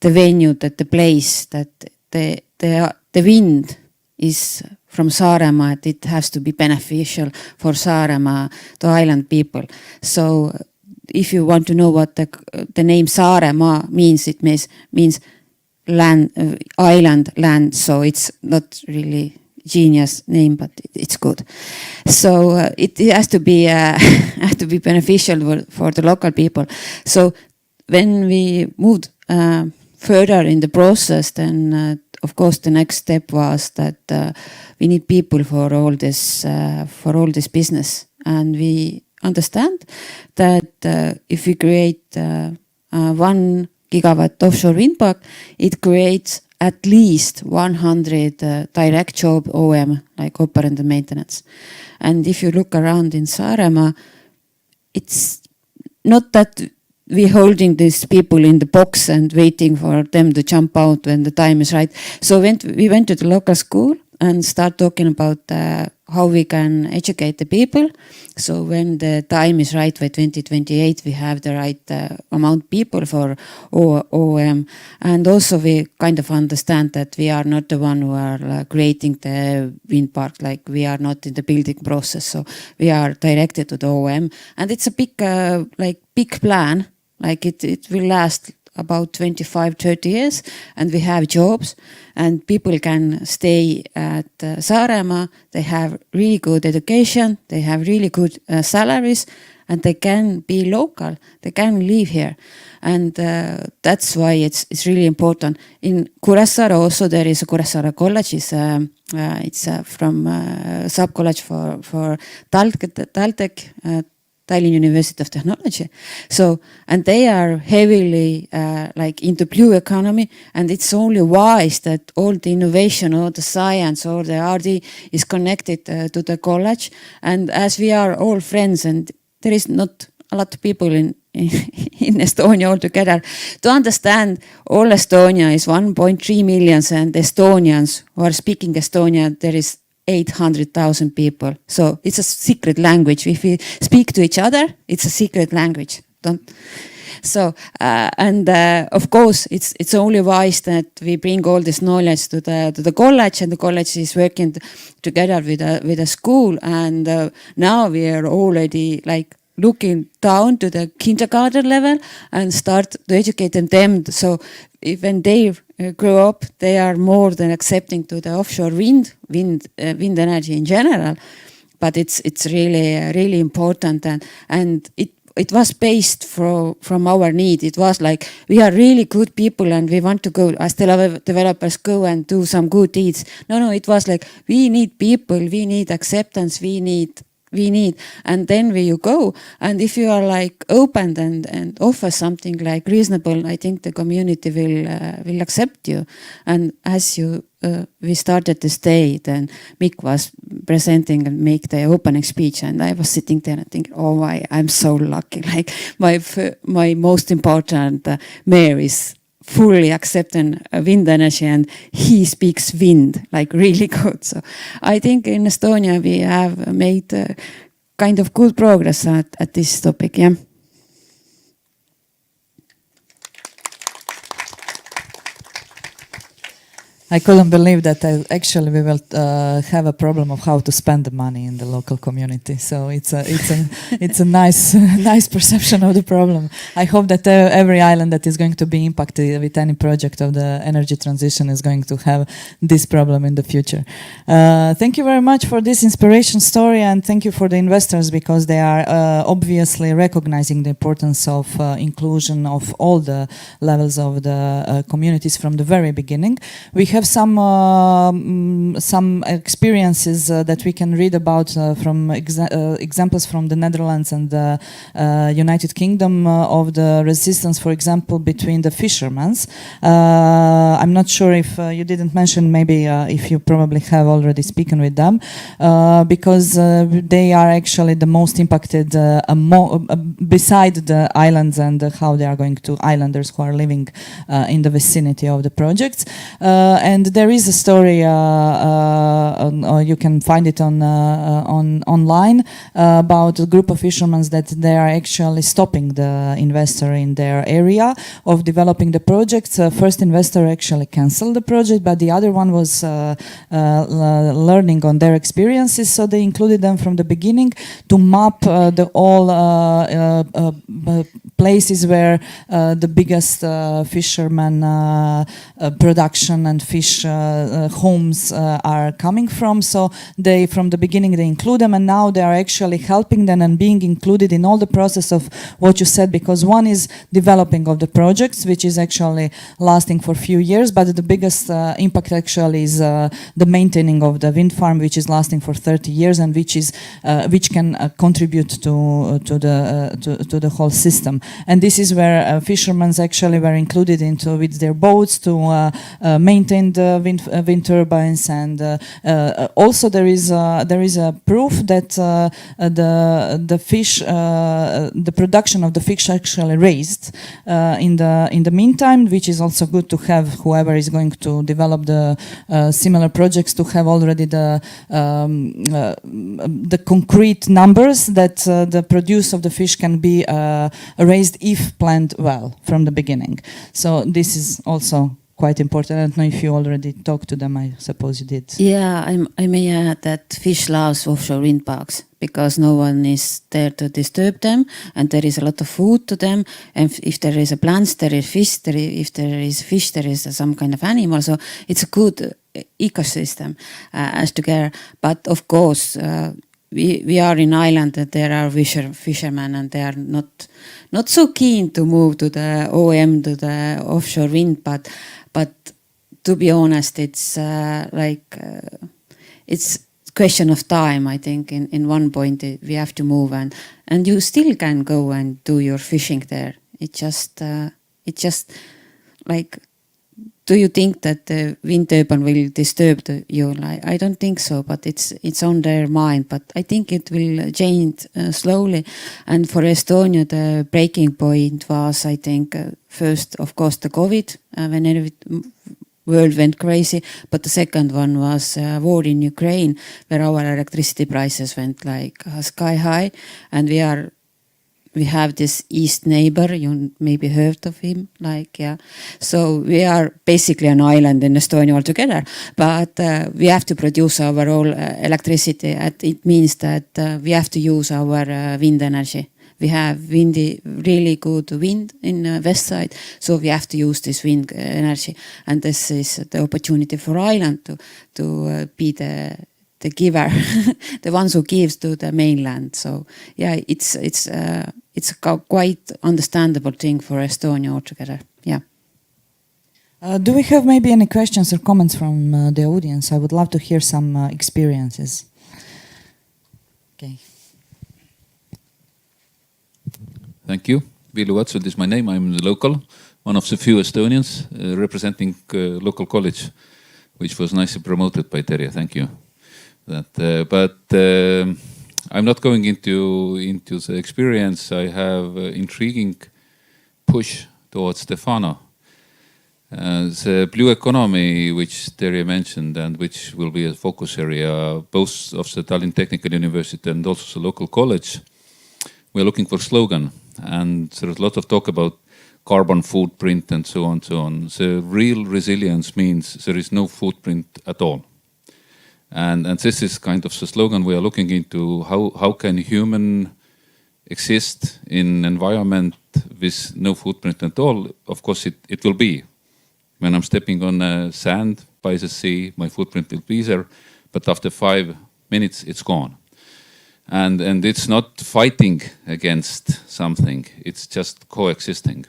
venue, that the place, that the wind is from Saaremaa, it has to be beneficial for Saaremaa, the island people. So if you want to know what the name Saaremaa means, it means land, island, land. So it's not really genius name, but it's good. So it has to be beneficial for the local people. So when we moved further in the process, then of course the next step was that we need people for all this business, and we understand that if we create 1 gigawatt offshore wind park, it creates at least 100 direct job OM, like operant and maintenance. And if you look around in Saaremaa, it's not that we're holding these people in the box and waiting for them to jump out when the time is right. So we went to the local school and start talking about how we can educate the people. So when the time is right, by 2028, we have the right amount of people for OM. And also we kind of understand that we are not the one who are creating the wind park, like we are not in the building process. So we are directed to the OM. And it's a big plan, like it will last about 25-30 years, and we have jobs, and people can stay at Saaremaa. They have really good education, they have really good salaries, and they can be local, they can live here. And that's why it's really important. In Kuressaare also there is a Kuressaare College, it's from sub-college for TalTech, Tallinn University of Technology. So, and they are heavily into blue economy, and it's only wise that all the innovation, all the science, all the R&D is connected to the college. And as we are all friends, and there is not a lot of people in Estonia altogether, to understand all Estonia is 1.3 million, and Estonians who are speaking Estonia, there is 800,000 people. So it's a secret language. If we speak to each other, it's a secret language. So and of course, it's only wise that we bring all this knowledge to the college, and the college is working together with a school. And now we are already like looking down to the kindergarten level and start to educate them. So when they grow up, they are more than accepting to the offshore wind energy in general. But it's really important, and it was based from our need. It was like, we are really good people and we want to go as developers, go and do some good deeds. No, it was like, we need people, we need acceptance, we need, and then you go. And if you are like open and offer something like reasonable, I think the community will accept you. And as we started this day, then Mick was presenting and make the opening speech, and I was sitting there and thinking, oh, I'm so lucky. Like my most important mayor is fully accepting wind energy, and he speaks wind like really good. So I think in Estonia we have made kind of good progress at this topic. Yeah. I couldn't believe that actually we will have a problem of how to spend the money in the local community. So it's a nice perception of the problem. I hope that every island that is going to be impacted with any project of the energy transition is going to have this problem in the future. Thank you very much for this inspiration story, and thank you for the investors, because they are obviously recognizing the importance of inclusion of all the levels of the communities from the very beginning. We have some experiences that we can read about from examples from the Netherlands and the United Kingdom of the resistance, for example, between the fishermen. I'm not sure if you didn't mention, maybe if you probably have already spoken with them, because they are actually the most impacted beside the islands, and how they are going to islanders who are living in the vicinity of the projects. And there is a story, you can find it online, about a group of fishermen that they are actually stopping the investor in their area of developing the project. First investor actually canceled the project, but the other one was learning on their experiences, so they included them from the beginning to map the all places where the biggest fishermen production and fish homes are coming from. So they, from the beginning, they include them, and now they are actually helping them and being included in all the process of what you said, because one is developing of the projects, which is actually lasting for a few years, but the biggest impact actually is the maintaining of the wind farm, which is lasting for 30 years and which can contribute to the whole system. And this is where fishermen actually were included into with their boats to maintain the wind turbines, and also there is a proof that the fish, the production of the fish actually raised in the meantime, which is also good to have whoever is going to develop the similar projects to have already the concrete numbers that the produce of the fish can be raised if planned well from the beginning. So this is also quite important. I don't know if you already talked to them. I suppose you did. Yeah, I may add that fish loves offshore wind parks because no one is there to disturb them, and there is a lot of food to them. And if there is a plants, there is fish. If there is fish, there is some kind of animal. So it's a good ecosystem as together. But of course, we are in island that there are fishermen, and they are not so keen to move to the OM, to the offshore wind. But to be honest, it's it's question of time. I think in one point we have to move, and you still can go and do your fishing there. It's just like, do you think that the wind turbine will disturb you? I don't think so, but it's on their mind. But I think it will change slowly. And for Estonia, the breaking point was, I think, first, of course, the COVID, when the world went crazy. But the second one was war in Ukraine, where our electricity prices went like sky high, and we are we have this east neighbor, you maybe heard of him, like, yeah. So we are basically an island in Estonia altogether, but we have to produce our own electricity. And it means that we have to use our wind energy. We have really good wind in west side, so we have to use this wind energy. And this is the opportunity for island to be the giver, the ones who gives to the mainland. So yeah, it's a quite understandable thing for Estonia altogether. Yeah. Do we have maybe any questions or comments from the audience? I would love to hear some experiences. Okay. Thank you. Villu Vatsud is my name. I'm the local, one of the few Estonians representing local college, which was nicely promoted by Terje. Thank you. But I'm not going into the experience. I have intriguing push towards Stefano. The blue economy, which Terje mentioned, and which will be a focus area both of the Tallinn Technical University and also the local college. We're looking for slogan, and there's a lot of talk about carbon footprint and so on, so on. The real resilience means there is no footprint at all. And this is kind of the slogan we are looking into. How can human exist in environment with no footprint at all? Of course, it will be. When I'm stepping on sand by the sea, my footprint will be there. But after 5 minutes, it's gone. And it's not fighting against something. It's just coexisting.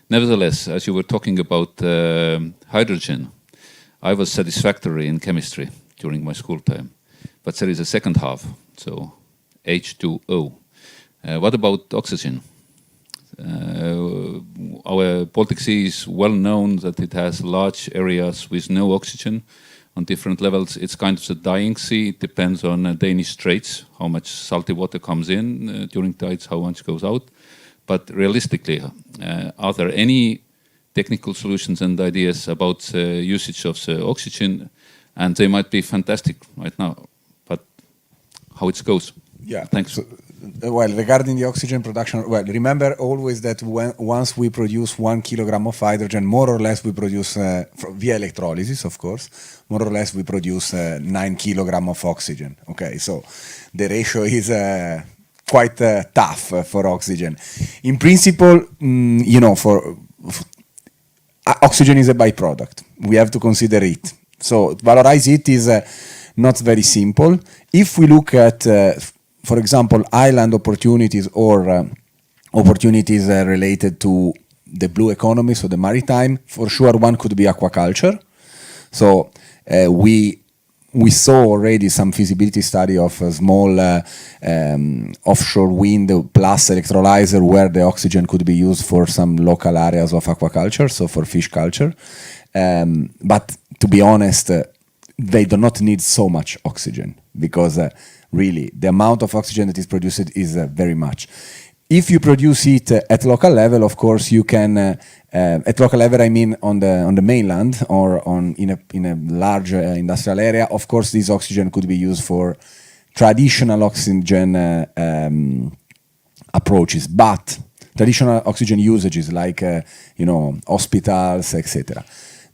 Nevertheless, as you were talking about hydrogen, I was satisfactory in chemistry during my school time. But there is a second half, so H2O. What about oxygen? Our Baltic Sea is well known that it has large areas with no oxygen on different levels. It's kind of the dying sea. It depends on Danish straits, how much salty water comes in during tides, how much goes out. But realistically, are there any technical solutions and ideas about the usage of the oxygen? And they might be fantastic right now, but how it goes? Yeah. Thanks. So, well, regarding the oxygen production, well, remember always that once we produce 1 kilogram of hydrogen, more or less we produce, via electrolysis, of course, more or less we produce 9 kilogram of oxygen. Okay, so the ratio is quite tough for oxygen. In principle, you know, for oxygen is a byproduct. We have to consider it. So valorize it is not very simple. If we look at, for example, island opportunities or opportunities related to the blue economy, so the maritime, for sure one could be aquaculture. So we saw already some feasibility study of a small offshore wind plus electrolyzer where the oxygen could be used for some local areas of aquaculture, so for fish culture. But to be honest, they do not need so much oxygen because really the amount of oxygen that is produced is very much. If you produce it at local level, of course you can. At local level, I mean on the mainland or in a large industrial area. Of course, this oxygen could be used for traditional oxygen approaches, but traditional oxygen usages like hospitals, etc.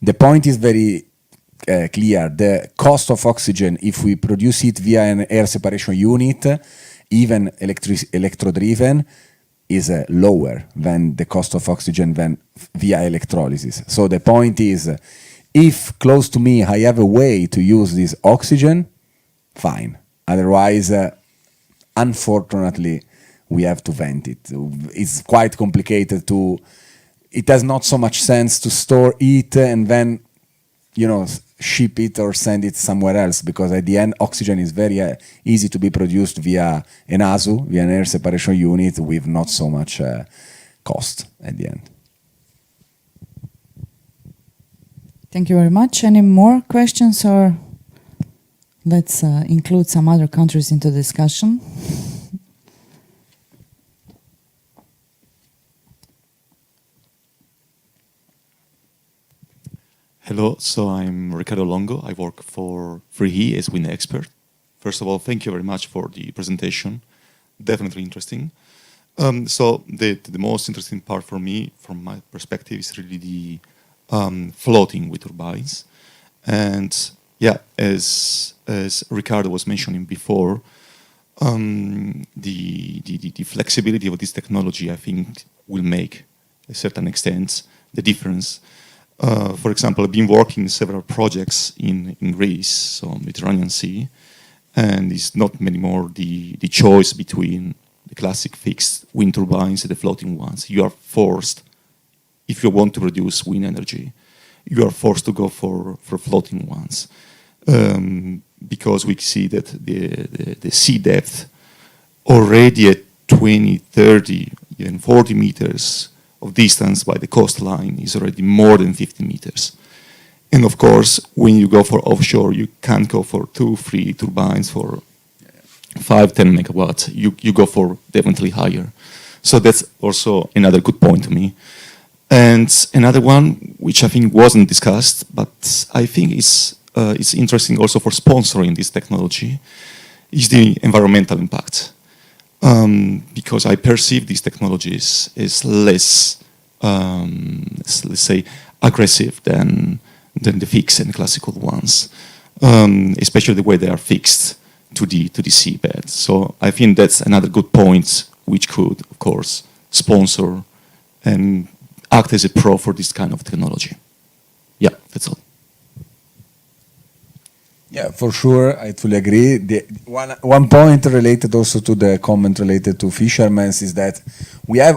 The point is very clear. The cost of oxygen, if we produce it via an air separation unit, even electro-driven, is lower than the cost of oxygen than via electrolysis. So the point is, if close to me I have a way to use this oxygen, fine. Otherwise, unfortunately, we have to vent it. It's quite complicated to. It has not so much sense to store it and then, ship it or send it somewhere else, because at the end, oxygen is very easy to be produced via an ASU, via an air separation unit, with not so much cost at the end. Thank you very much. Any more questions, or let's include some other countries into the discussion? Hello, so I'm Riccardo Longo. I work for Freehee as wind expert. First of all, thank you very much for the presentation. Definitely interesting. So the most interesting part for me, from my perspective, is really the floating with turbines. And yeah, as Riccardo was mentioning before, the flexibility of this technology, I think, will make a certain extent the difference. For example, I've been working in several projects in Greece, so Mediterranean Sea, and it's not anymore the choice between the classic fixed wind turbines and the floating ones. You are forced, if you want to produce wind energy, you are forced to go for floating ones. Because we see that the sea depth already at 20, 30, even 40 meters of distance by the coastline is already more than 50 meters. And of course, when you go for offshore, you can't go for 2, 3 turbines for 5, 10 megawatts. You go for definitely higher. So that's also another good point to me. And another one, which I think wasn't discussed, but I think it's interesting also for sponsoring this technology, is the environmental impact. Because I perceive these technologies as less, let's say, aggressive than the fixed and classical ones, especially the way they are fixed to the seabed. So I think that's another good point which could, of course, sponsor and act as a pro for this kind of technology. Yeah, that's all. Yeah, for sure, I fully agree. One point related also to the comment related to fishermen is that we have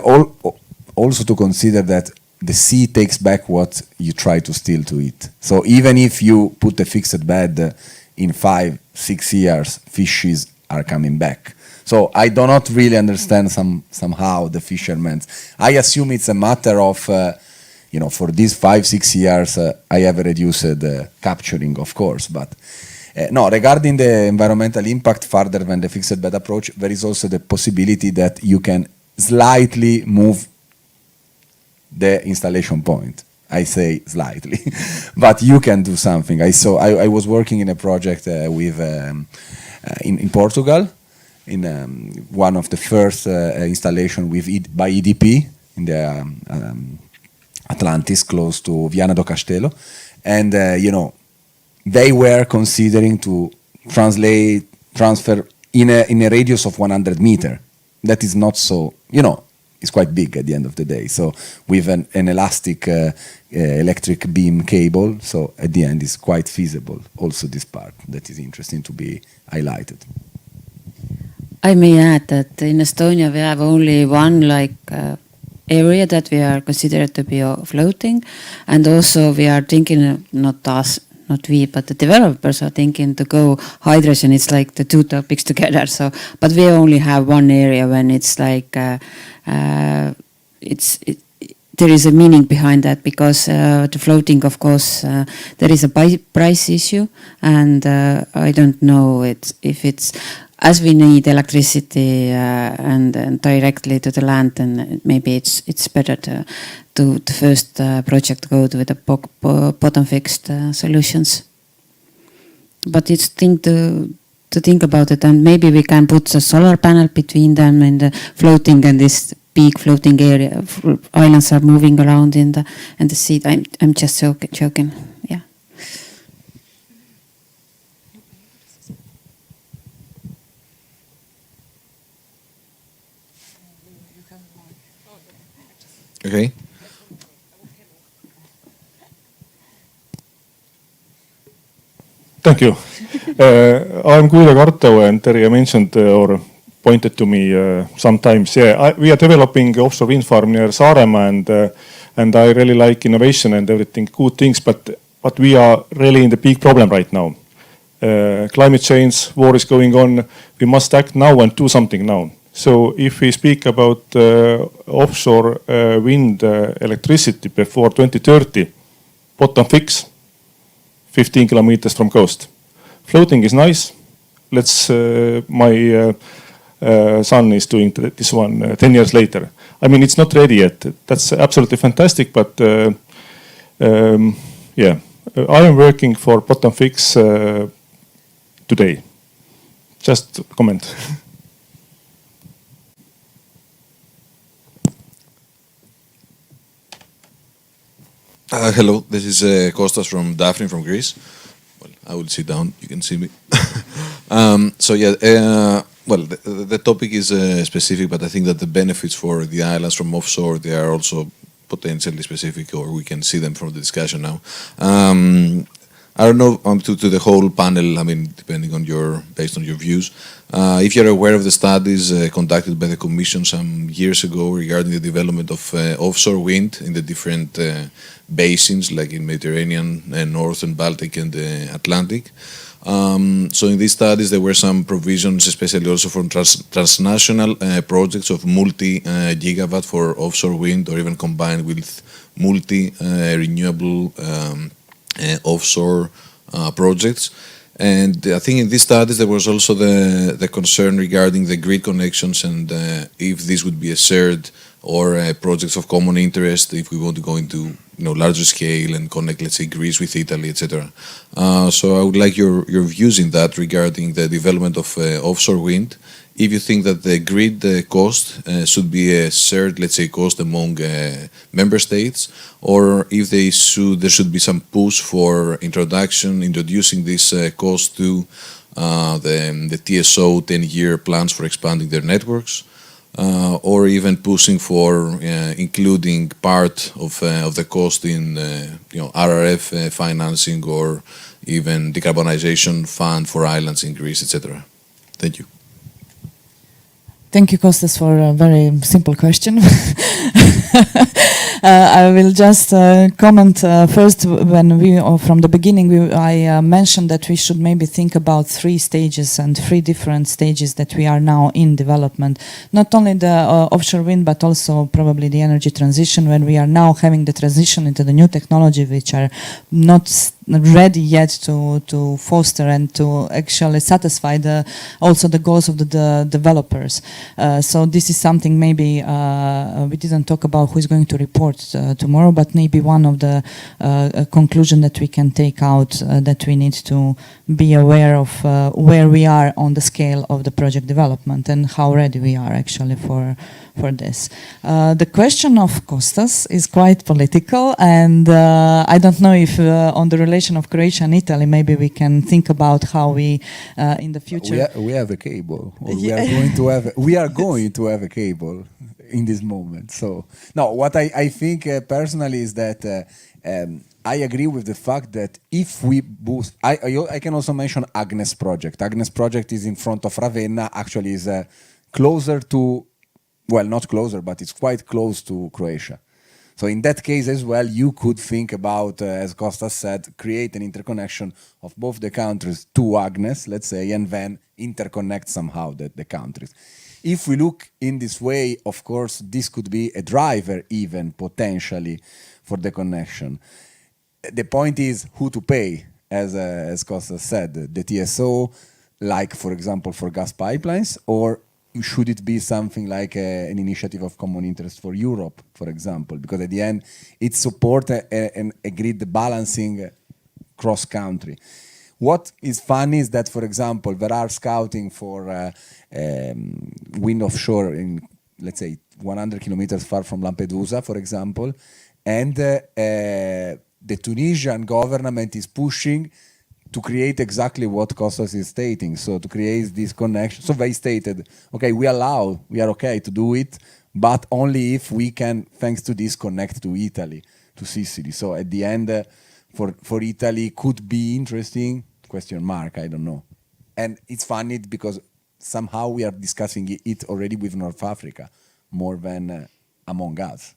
also to consider that the sea takes back what you try to steal to it. So even if you put a fixed bed in 5, 6 years, fishes are coming back. So I do not really understand somehow the fishermen. I assume it's a matter of, for these 5, 6 years, I have reduced capturing, of course. But no, regarding the environmental impact further than the fixed bed approach, there is also the possibility that you can slightly move the installation point. I say slightly, but you can do something. I was working in a project with in Portugal, in one of the first installation by EDP in the Atlantis, close to Viana do Castelo, and they were considering to transfer in a radius of 100 meter. That is not so, it's quite big at the end of the day. So with an elastic electric beam cable, so at the end it's quite feasible. Also this part that is interesting to be highlighted. I may add that in Estonia we have only one area that we are considered to be floating, and also we are thinking, not we, but the developers are thinking to go hydrogen. It's like the two topics together. So, but we only have one area when it's like there is a meaning behind that, because the floating, of course, there is a price issue, and I don't know if it's, as we need electricity and directly to the land, then maybe it's better to the first project go with the bottom fixed solutions. But it's thing to think about it, and maybe we can put a solar panel between them and the floating and this big floating area. Islands are moving around in the sea. I'm just joking. Yeah. Okay. Thank you. I'm Riccardo, and Terje mentioned or pointed to me sometimes. Yeah, we are developing offshore wind farm near Saaremaa, and I really like innovation and everything, good things. But we are really in the big problem right now. Climate change, war is going on. We must act now and do something now. So if we speak about offshore wind electricity before 2030, bottom fix, 15 kilometers from coast. Floating is nice. My son is doing this one 10 years later. I mean, it's not ready yet. That's absolutely fantastic, but yeah, I am working for bottom fix today. Just comment. Hello, this is Kostas from Daphne from Greece. Well, I will sit down, you can see me. The topic is specific, but I think that the benefits for the islands from offshore, they are also potentially specific, or we can see them from the discussion now. I don't know, to the whole panel, I mean, depending on based on your views, if you're aware of the studies conducted by the Commission some years ago regarding the development of offshore wind in the different basins, like in Mediterranean, North and Baltic and Atlantic. So in these studies, there were some provisions, especially also for transnational projects of multi-gigawatt for offshore wind, or even combined with multi-renewable offshore projects. And I think in these studies there was also the concern regarding the grid connections, and if this would be a shared or projects of common interest if we want to go into larger scale and connect, let's say, Greece with Italy, etc. So I would like your views in that regarding the development of offshore wind. If you think that the grid cost should be a shared, let's say, cost among member states, or if there should be some push for introducing this cost to the TSO 10-year plans for expanding their networks, or even pushing for including part of the cost in RRF financing, or even decarbonization fund for islands in Greece, etc. Thank you. Thank you, Kostas, for a very simple question. I will just comment first. When from the beginning, I mentioned that we should maybe think about 3 stages and 3 different stages that we are now in development. Not only the offshore wind, but also probably the energy transition, when we are now having the transition into the new technology, which are not ready yet to foster and to actually satisfy also the goals of the developers. So this is something maybe we didn't talk about who is going to report tomorrow, but maybe one of the conclusion that we can take out, that we need to be aware of where we are on the scale of the project development and how ready we are actually for this. The question of Kostas is quite political, and I don't know if on the relation of Croatia and Italy, maybe we can think about how we in the future. We have a cable. Or we are going to have a cable in this moment. So no, what I think personally is that I agree with the fact that if we boost, I can also mention Agnes project. Agnes project is in front of Ravenna. Actually, is closer to, well, not closer, but it's quite close to Croatia. So in that case as well, you could think about, as Kostas said, create an interconnection of both the countries to Agnes, let's say, and then interconnect somehow the countries. If we look in this way, of course, this could be a driver even potentially for the connection. The point is who to pay, as Kostas said, the TSO, like, for example, for gas pipelines, or should it be something like an initiative of common interest for Europe, for example? Because at the end, it supports a grid balancing cross-country. What is funny is that, for example, there are scouting for wind offshore in, let's say, 100 kilometers far from Lampedusa, for example, and the Tunisian government is pushing to create exactly what Kostas is stating, so to create this connection. So they stated, okay, we are okay to do it, but only if we can, thanks to this, connect to Italy, to Sicily. So at the end, for Italy, could be interesting, question mark, I don't know. And it's funny because somehow we are discussing it already with North Africa, more than among us.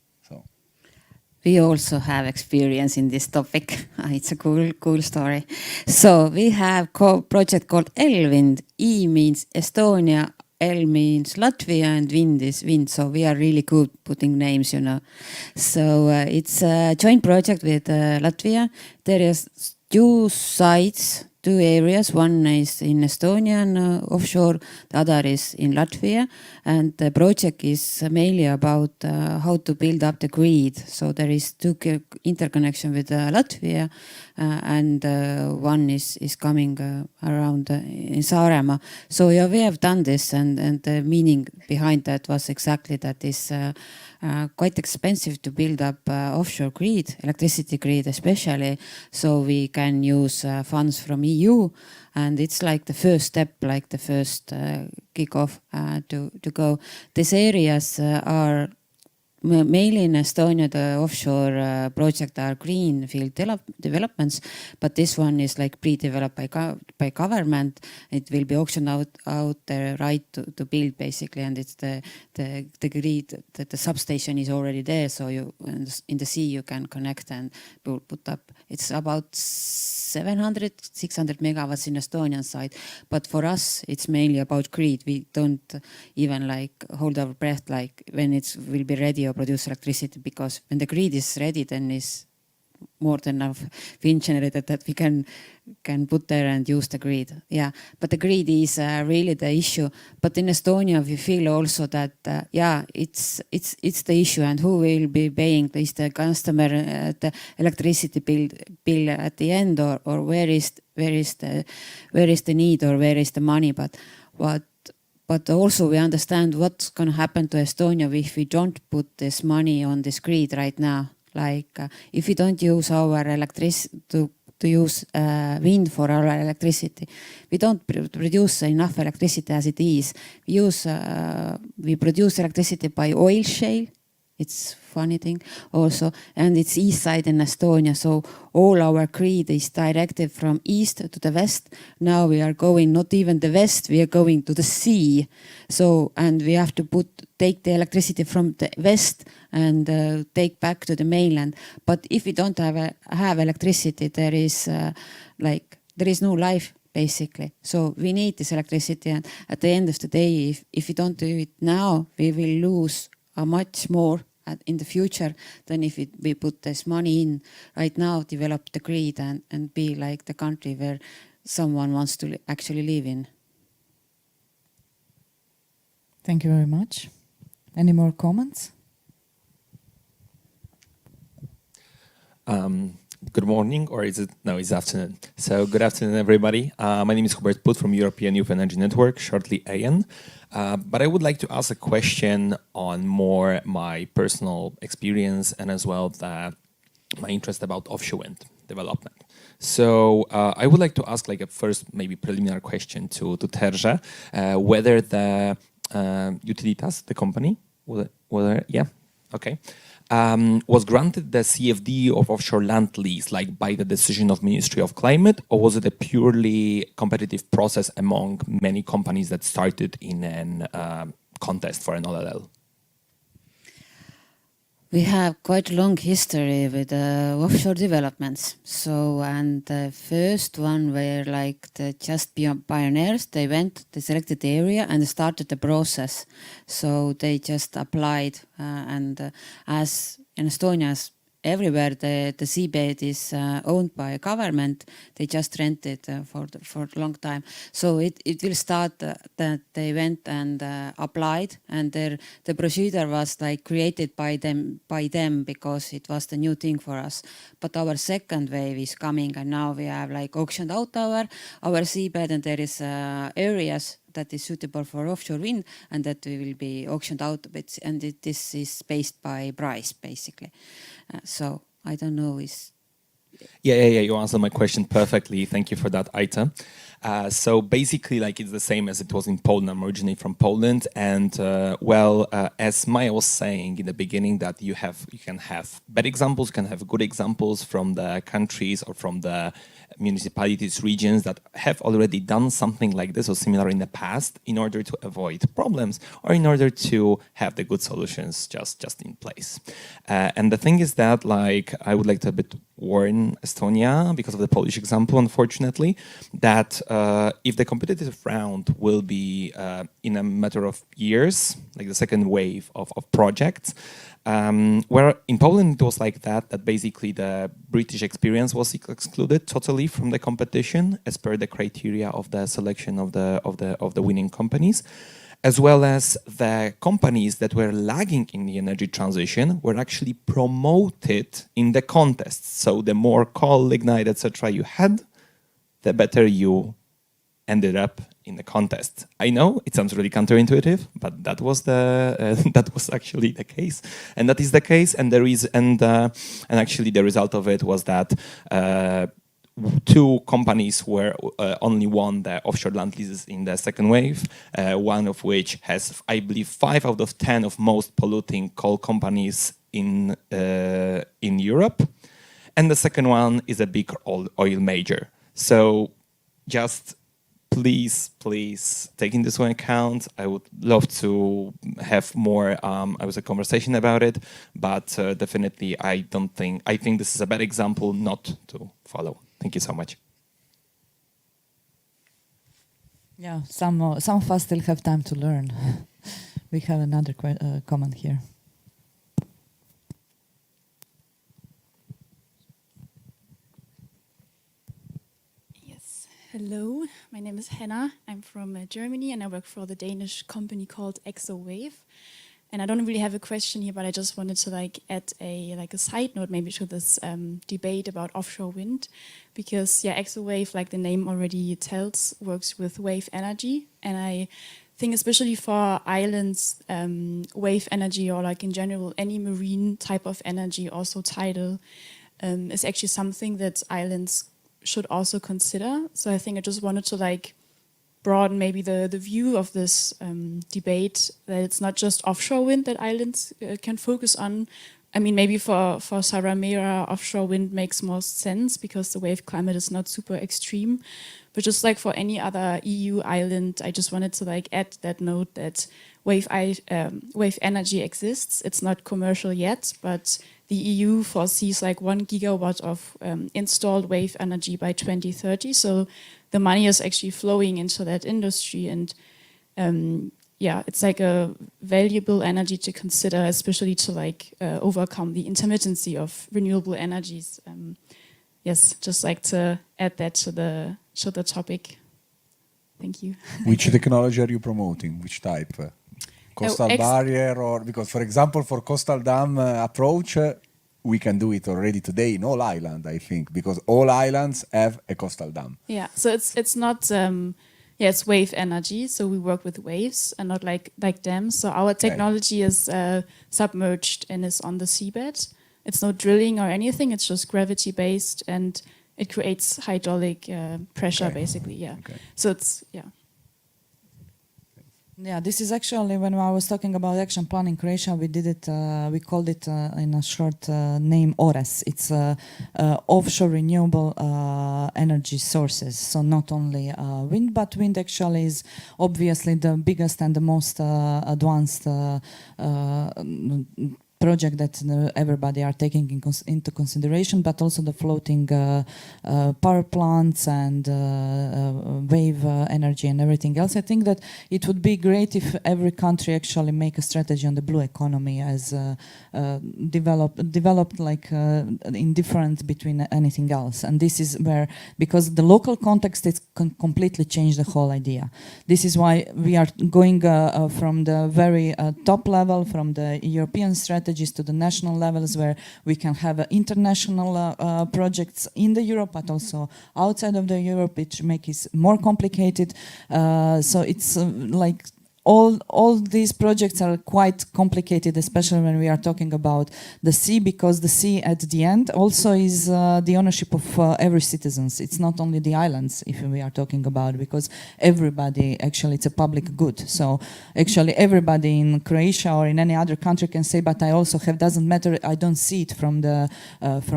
We also have experience in this topic. It's a cool story. So we have a project called L-Wind. E means Estonia, L means Latvia, and wind is wind. So we are really good putting names, you know. So it's a joint project with Latvia. There is 2 sites, 2 areas. One is in Estonian offshore, the other is in Latvia. And the project is mainly about how to build up the grid. So there is 2 interconnection with Latvia and one is coming around in Saaremaa. So yeah, we have done this, and the meaning behind that was exactly that is quite expensive to build up offshore grid, electricity grid especially, so we can use funds from EU, and it's like the first step, like the first kick-off to go. These areas are mainly in Estonia, the offshore project are greenfield developments, but this one is like pre-developed by government. It will be auctioned out the right to build basically, and it's the grid, the substation is already there, so you in the sea you can connect and put up. It's about 600 megawatts in Estonian side, but for us it's mainly about grid. We don't even like hold our breath like when it will be ready or produce electricity, because when the grid is ready, then is more than enough wind generated that we can put there and use the grid. Yeah, but the grid is really the issue. But in Estonia, we feel also that it's the issue, and who will be paying? Is the customer the electricity bill at the end, or where is the need, or where is the money? But also we understand what's going to happen to Estonia if we don't put this money on this grid right now. Like if we don't use our electricity to use wind for our electricity, we don't produce enough electricity as it is. We produce electricity by oil shale. It's funny thing also, and it's east side in Estonia, so all our grid is directed from east to the west. Now we are going not even the west, we are going to the sea. So, and we have to take the electricity from the west and take back to the mainland. But if we don't have electricity, there is no life basically. So we need this electricity, and at the end of the day, if we don't do it now, we will lose much more in the future than if we put this money in right now, develop the grid, and be like the country where someone wants to actually live in. Thank you very much. Any more comments? Good morning, or is it? No, it's afternoon. So good afternoon, everybody. My name is Hubert Put from European Youth Energy Network, shortly AN. But I would like to ask a question on more my personal experience and as well my interest about offshore wind development. So I would like to ask like a first maybe preliminary question to Terje, whether the Utilitas, the company, was granted the CFD of offshore land lease, like by the decision of Ministry of Climate, or was it a purely competitive process among many companies that started in a contest for an OLL? We have quite a long history with offshore developments. So, and the first one were like the just pioneers. They selected the area and started the process. So they just applied, and as in Estonia, everywhere the seabed is owned by a government, they just rent it for a long time. So it will start that they went and applied, and the procedure was like created by them because it was the new thing for us. But our second wave is coming, and now we have like auctioned out our seabed, and there is areas that is suitable for offshore wind, and that we will be auctioned out, and this is based by price basically. So I don't know Yeah, you answered my question perfectly. Thank you for that item. So basically, like it's the same as it was in Poland. I'm originally from Poland, and as Maja was saying in the beginning, that you can have bad examples, you can have good examples from the countries or from the municipalities, regions that have already done something like this or similar in the past in order to avoid problems or in order to have the good solutions just in place. And the thing is that, like, I would like to a bit warn Estonia, because of the Polish example, unfortunately, that if the competitive round will be in a matter of years, like the second wave of projects, where in Poland it was like that basically the British experience was excluded totally from the competition as per the criteria of the selection of the winning companies. as well as the companies that were lagging in the energy transition were actually promoted in the contests. So the more coal, lignite, etc. you had, the better you ended up in the contest. I know it sounds really counterintuitive, but that was that was actually the case, and that is the case. And actually the result of it was that 2 companies were only won the offshore land leases in the second wave. One of which has, I believe, 5 out of 10 of most polluting coal companies in Europe, and the second one is a big oil major. So just please take this into account. I would love to have more a conversation about it, but definitely I think this is a bad example not to follow. Thank you so much. Yeah, some of us still have time to learn. We have another comment here. Hello, my name is Hannah. I'm from Germany and I work for the Danish company called ExoWave. And I don't really have a question here, but I just wanted to add a side note maybe to this debate about offshore wind, because ExoWave, like the name already tells, works with wave energy. And I think especially for islands, wave energy, or in general any marine type of energy, also tidal, is actually something that islands should also consider. So I think I just wanted to broaden maybe the view of this debate, that it's not just offshore wind that islands can focus on. I mean, maybe for Saaremaa, offshore wind makes more sense because the wave climate is not super extreme. But just for any other EU island, I just wanted to add that note that wave energy exists. It's not commercial yet, but the EU foresees 1 gigawatt of installed wave energy by 2030. So the money is actually flowing into that industry, and it's a valuable energy to consider, especially to overcome the intermittency of renewable energies. Yes, just to add that to the topic. Thank you. Which technology are you promoting? Which type? Coastal barrier, or because, for example, for coastal dam approach, we can do it already today in all islands, I think, because all islands have a coastal dam. Yeah, so it's not it's wave energy. So we work with waves and not like dams. So our technology is submerged and is on the seabed. It's no drilling or anything. It's just gravity based, and it creates hydraulic pressure, basically. Yeah. Okay. So it's Yeah, this is actually when I was talking about action plan in Croatia, we did it, we called it in a short name ORES. It's offshore renewable energy sources. So not only wind, but wind actually is obviously the biggest and the most advanced project that everybody are taking into consideration, but also the floating power plants and wave energy and everything else. I think that it would be great if every country actually make a strategy on the blue economy as developed indifferent between anything else. And this is where, because the local context is completely changed the whole idea. This is why we are going from the very top level, from the European strategies to the national levels, where we can have international projects in the Europe, but also outside of the Europe, which makes it more complicated. So it's all these projects are quite complicated, especially when we are talking about the sea, because the sea at the end also is the ownership of every citizens. It's not only the islands, if we are talking about, because everybody, actually it's a public good. So actually everybody in Croatia or in any other country can say, but I also have, doesn't matter, I don't see it from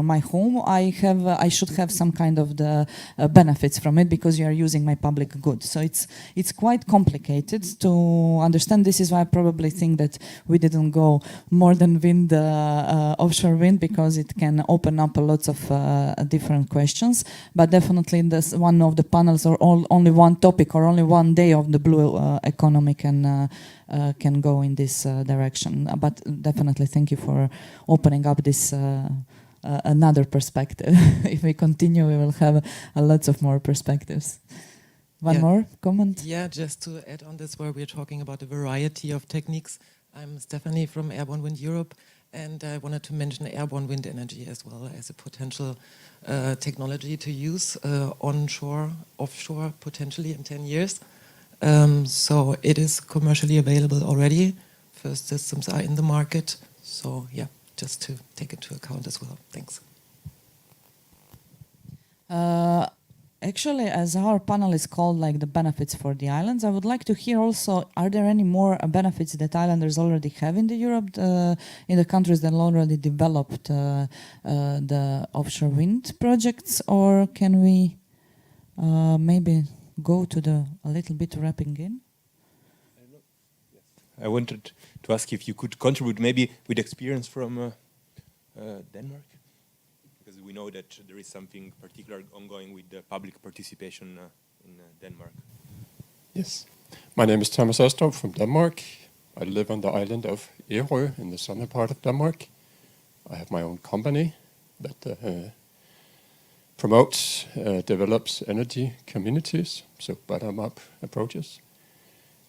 my home, I should have some kind of the benefits from it because you are using my public good. So it's quite complicated to understand. This is why I probably think that we didn't go more than wind, offshore wind, because it can open up lots of different questions. But definitely this one of the panels, or only one topic or only one day of the blue economy can go in this direction. But definitely thank you for opening up this another perspective. If we continue, we will have lots of more perspectives. One more comment? Yeah, just to add on this, where we're talking about a variety of techniques. I'm Stephanie from Airborne Wind Europe, and I wanted to mention airborne wind energy as well as a potential technology to use onshore, offshore, potentially in 10 years. So it is commercially available already. First systems are in the market. So yeah, just to take into account as well. Thanks. Actually, as our panel is called like the benefits for the islands, I would like to hear also, are there any more benefits that islanders already have in the Europe, in the countries that already developed the offshore wind projects, or can we maybe go to a little bit wrapping in? I wanted to ask if you could contribute maybe with experience from Denmark, because we know that there is something particular ongoing with the public participation in Denmark. Yes. My name is Thomas Ostrup from Denmark. I live on the island of Ærø in the southern part of Denmark. I have my own company that promotes, develops energy communities, so bottom-up approaches.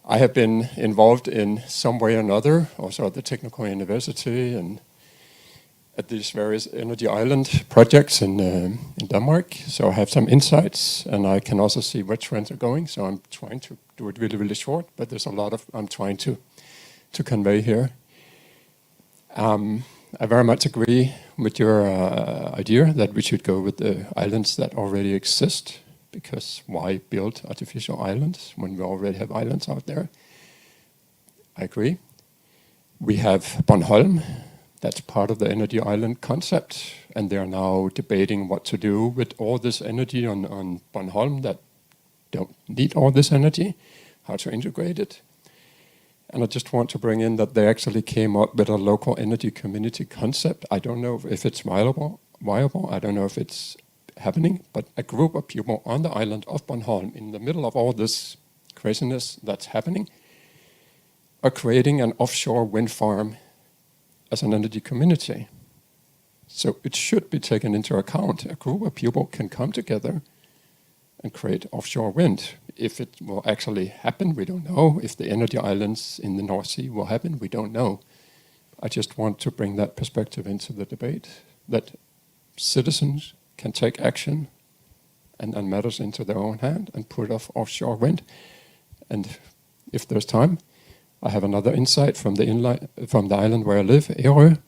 I have been involved in some way or another, also at the Technical University and at these various energy island projects in Denmark. So I have some insights, and I can also see where trends are going. So I'm trying to do it really, really short, but there's a lot of I'm trying to convey here. I very much agree with your idea that we should go with the islands that already exist, because why build artificial islands when we already have islands out there? I agree. We have Bornholm. That's part of the energy island concept, and they are now debating what to do with all this energy on Bornholm that don't need all this energy, how to integrate it. And I just want to bring in that they actually came up with a local energy community concept. I don't know if it's viable. I don't know if it's happening, but a group of people on the island of Bornholm, in the middle of all this craziness that's happening, are creating an offshore wind farm as an energy community. So it should be taken into account. A group of people can come together and create offshore wind. If it will actually happen, we don't know. If the energy islands in the North Sea will happen, we don't know. I just want to bring that perspective into the debate, that citizens can take action and matters into their own hand and put off offshore wind. And if there's time, I have another insight from the island where I live, Ærø.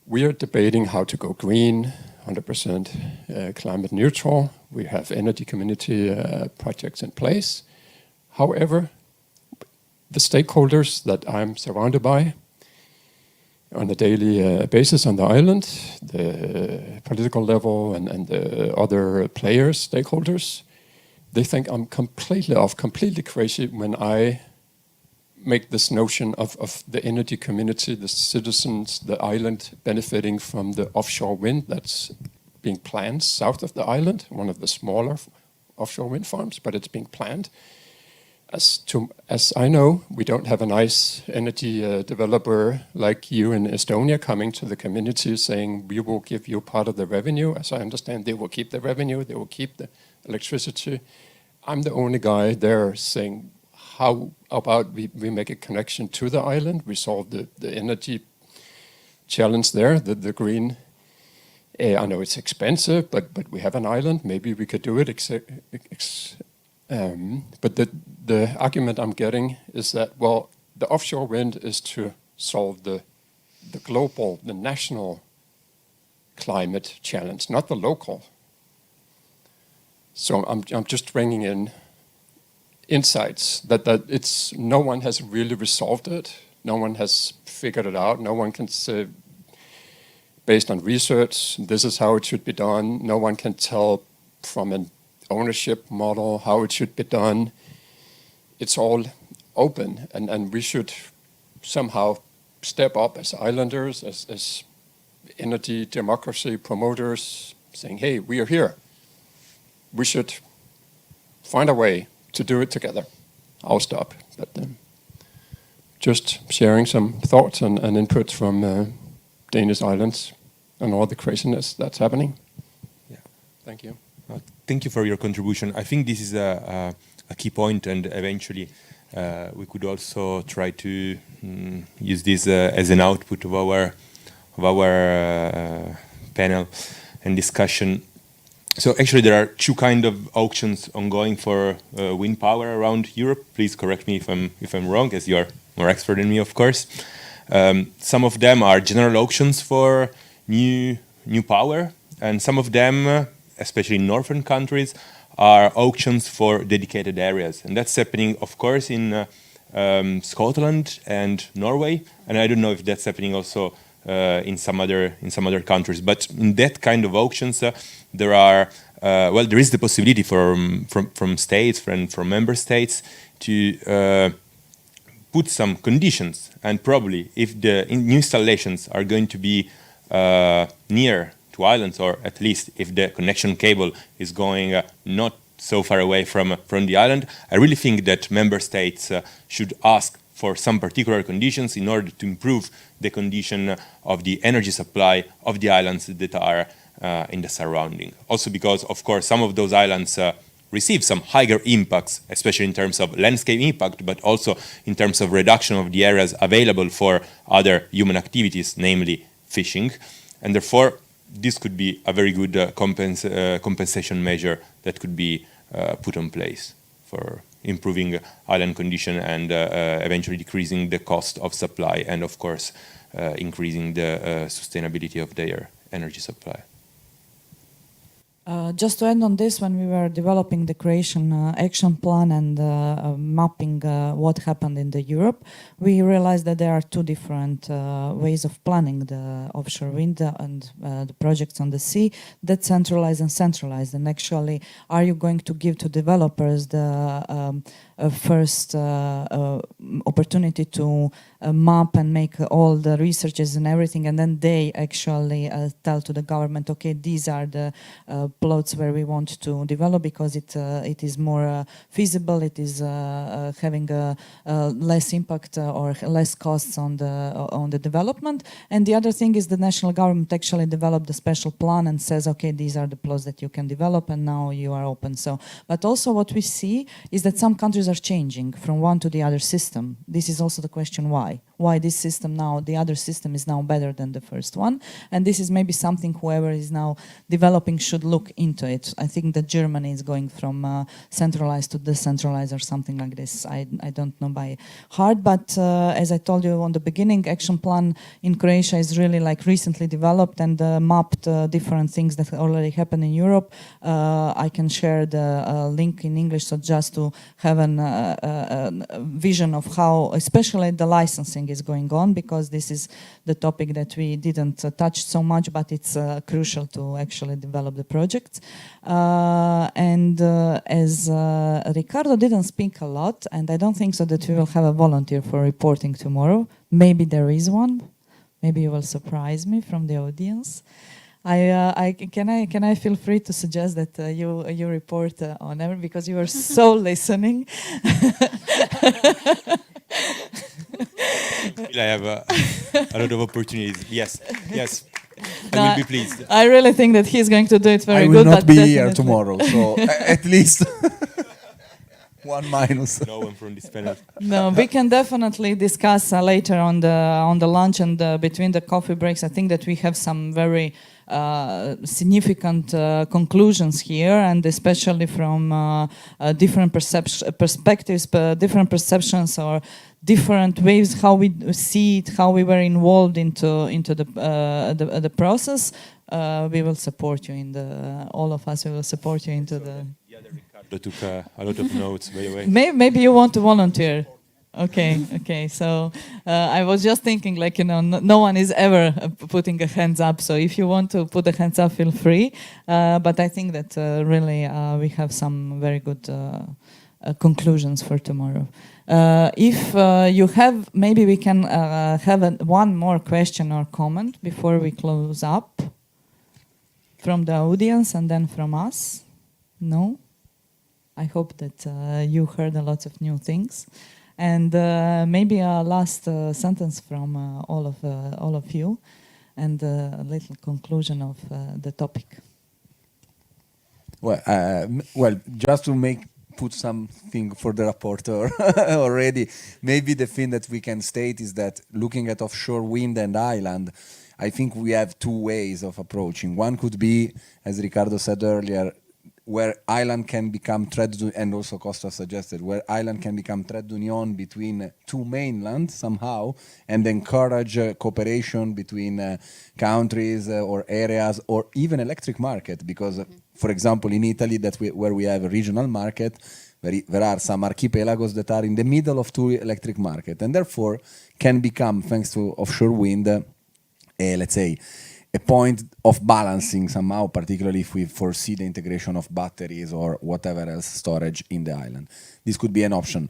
We are debating how to go green, 100% climate neutral. We have energy community projects in place. However, the stakeholders that I'm surrounded by on a daily basis on the island, the political level and the other players, stakeholders, they think I'm completely off, completely crazy when I make this notion of the energy community, the citizens, the island benefiting from the offshore wind that's being planned south of the island, one of the smaller offshore wind farms, but it's being planned. As I know, we don't have a nice energy developer like you in Estonia coming to the community saying, we will give you part of the revenue. As I understand, they will keep the revenue, they will keep the electricity. I'm the only guy there saying, how about we make a connection to the island? We solve the energy challenge there, the green. I know it's expensive, but we have an island. Maybe we could do it. But the argument I'm getting is that, well, the offshore wind is to solve the global, the national climate challenge, not the local. So I'm just bringing in insights that it's no one has really resolved it. No one has figured it out. No one can say, based on research, this is how it should be done. No one can tell from an ownership model how it should be done. It's all open, and we should somehow step up as islanders, as energy democracy promoters, saying, hey, we are here. We should find a way to do it together. I'll stop. But just sharing some thoughts and inputs from Danish islands and all the craziness that's happening. Yeah. Thank you. Thank you for your contribution. I think this is a key point, and eventually we could also try to use this as an output of our panel and discussion. So actually there are two kind of auctions ongoing for wind power around Europe. Please correct me if I'm wrong, as you're more expert than me, of course. Some of them are general auctions for new power, and some of them, especially in northern countries, are auctions for dedicated areas. And that's happening, of course, in Scotland and Norway, and I don't know if that's happening also in some other countries. But in that kind of auctions, there is the possibility from states and from member states to put some conditions, and probably if the new installations are going to be near to islands, or at least if the connection cable is going not so far away from the island, I really think that member states should ask for some particular conditions in order to improve the condition of the energy supply of the islands that are in the surrounding. Also because, of course, some of those islands receive some higher impacts, especially in terms of landscape impact, but also in terms of reduction of the areas available for other human activities, namely fishing. And therefore, this could be a very good compensation measure that could be put in place for improving island condition and eventually decreasing the cost of supply, and of course increasing the sustainability of their energy supply. Just to end on this, when we were developing the Croatian action plan and mapping what happened in the Europe, we realized that there are two different ways of planning the offshore wind and the projects on the sea, decentralized and centralized. And actually, are you going to give to developers the first opportunity to map and make all the researches and everything, and then they actually tell to the government, okay, these are the plots where we want to develop because it is more feasible, it is having less impact or less costs on the development. And the other thing is the national government actually developed a special plan and says, okay, these are the plots that you can develop and now you are open. So, but also what we see is that some countries are changing from one to the other system. This is also the question why. Why this system now, the other system is now better than the first one. And this is maybe something whoever is now developing should look into it. I think that Germany is going from centralized to decentralized or something like this. I don't know by heart, but as I told you on the beginning, action plan in Croatia is really like recently developed and mapped different things that already happen in Europe. I can share the link in English, so just to have a vision of how, especially the licensing is going on, because this is the topic that we didn't touch so much, but it's crucial to actually develop the project. And as Riccardo didn't speak a lot, and I don't think so that we will have a volunteer for reporting tomorrow. Maybe there is one. Maybe you will surprise me from the audience. Can I feel free to suggest that you report on everything, because you are so listening. I have a lot of opportunities. Yes. I will be pleased. I really think that he's going to do it very good. I will not be here tomorrow, so at least one minus. No one from this panel. No, we can definitely discuss later on the lunch and between the coffee breaks. I think that we have some very significant conclusions here, and especially from different perspectives, different perceptions, or different ways how we see it, how we were involved into the process. We will support you in all of us. We will support you into the. The other Riccardo took a lot of notes, by the way. Maybe you want to volunteer. Okay. So I was just thinking, like, no one is ever putting a hands up. So if you want to put the hands up, feel free. But I think that really we have some very good conclusions for tomorrow. If you have, maybe we can have one more question or comment before we close up from the audience and then from us. No? I hope that you heard a lot of new things. And maybe a last sentence from all of you, and a little conclusion of the topic. Well, just to put something for the rapporteur already, maybe the thing that we can state is that looking at offshore wind and island, I think we have two ways of approaching. One could be, as Riccardo said earlier, where island can become trade, and also Costa suggested, where island can become trade union between two mainlands somehow, and encourage cooperation between countries or areas, or even electric market, because, for example, in Italy, where we have a regional market, there are some archipelagos that are in the middle of two electric markets, and therefore can become, thanks to offshore wind, let's say, a point of balancing somehow, particularly if we foresee the integration of batteries or whatever else storage in the island. This could be an option.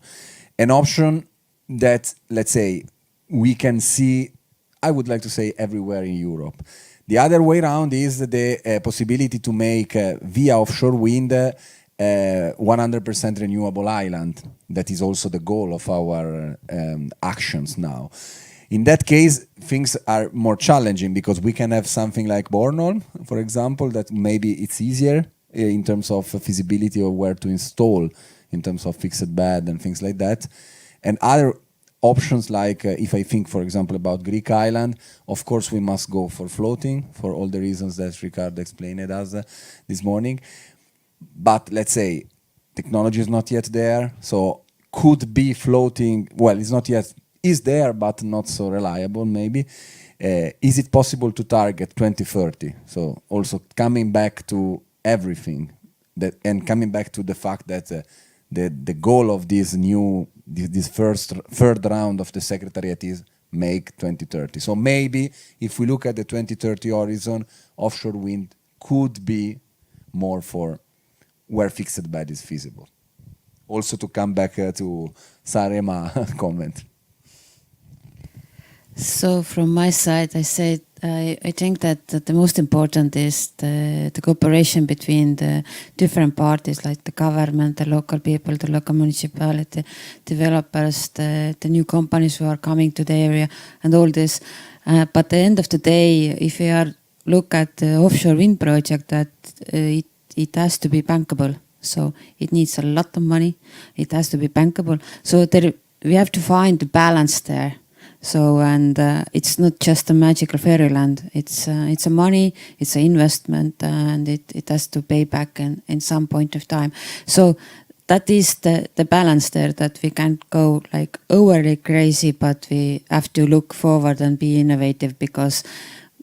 An option that, let's say, we can see, I would like to say, everywhere in Europe. The other way around is the possibility to make, via offshore wind, 100% renewable island. That is also the goal of our actions now. In that case, things are more challenging because we can have something like Bornholm, for example, that maybe it's easier in terms of feasibility of where to install, in terms of fixed bed and things like that. And other options like, if I think, for example, about Greek island, of course we must go for floating, for all the reasons that Riccardo explained it us this morning. But let's say, technology is not yet there, so could be floating, well, it's not yet, is there, but not so reliable, maybe. Is it possible to target 2030? So also coming back to everything, and coming back to the fact that the goal of this third round of the Secretariat is make 2030. So maybe if we look at the 2030 horizon, offshore wind could be more for where fixed bed is feasible. Also to come back to Saaremaa comment. So from my side, I think that the most important is the cooperation between the different parties, like the government, the local people, the local municipality, developers, the new companies who are coming to the area, and all this. But at the end of the day, if you look at the offshore wind project, that it has to be bankable. So it needs a lot of money. It has to be bankable. So we have to find the balance there. So, and it's not just a magical fairyland. It's a money, it's an investment, and it has to pay back in some point of time. So that is the balance there, that we can't go like overly crazy, but we have to look forward and be innovative, because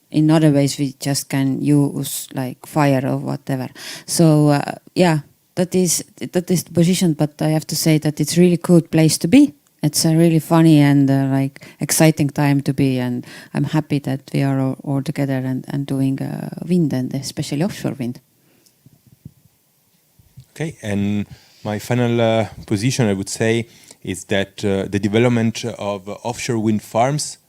in other ways we just can use like fire or whatever. So yeah, that is the position. But I have to say that it's really good place to be. It's a really funny and like exciting time to be, and I'm happy that we are all together and doing wind, and especially offshore wind. Okay, and my final position, I would say, is that the development of offshore wind farms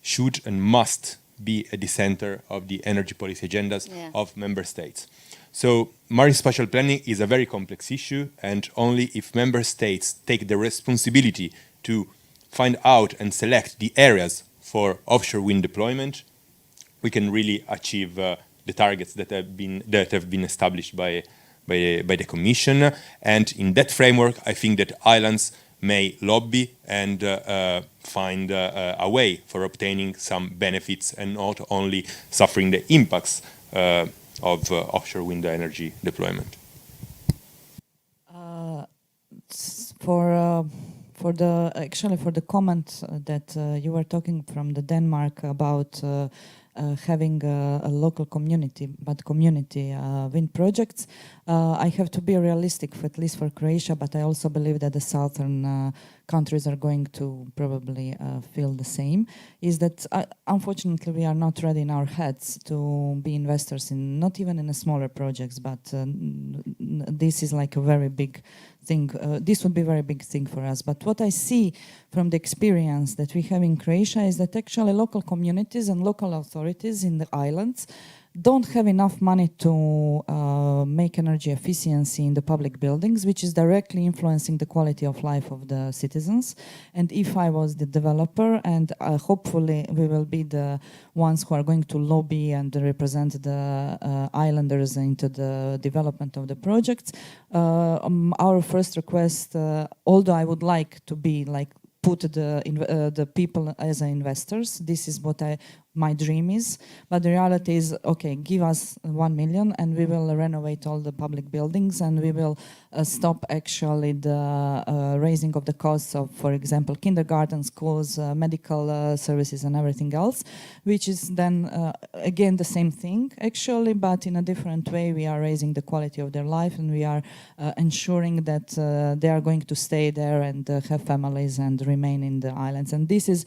should and must be at the center of the energy policy agendas of member states. So marine spatial planning is a very complex issue, and only if member states take the responsibility to find out and select the areas for offshore wind deployment, we can really achieve the targets that have been established by the Commission. And in that framework, I think that islands may lobby and find a way for obtaining some benefits and not only suffering the impacts of offshore wind energy deployment. For the comment that you were talking from the Denmark about having a local community, but community wind projects, I have to be realistic, at least for Croatia, but I also believe that the southern countries are going to probably feel the same, is that unfortunately we are not ready in our heads to be investors in, not even in a smaller projects, but this is like a very big thing. This would be a very big thing for us. But what I see from the experience that we have in Croatia is that actually local communities and local authorities in the islands don't have enough money to make energy efficiency in the public buildings, which is directly influencing the quality of life of the citizens. And if I was the developer, and hopefully we will be the ones who are going to lobby and represent the islanders into the development of the projects, our first request, although I would like to be like put the people as investors, this is what my dream is, but the reality is, okay, give us 1 million and we will renovate all the public buildings, and we will stop actually the raising of the costs of, for example, kindergarten, schools, medical services and everything else, which is then again the same thing actually, but in a different way. We are raising the quality of their life, and we are ensuring that they are going to stay there and have families and remain in the islands. And this is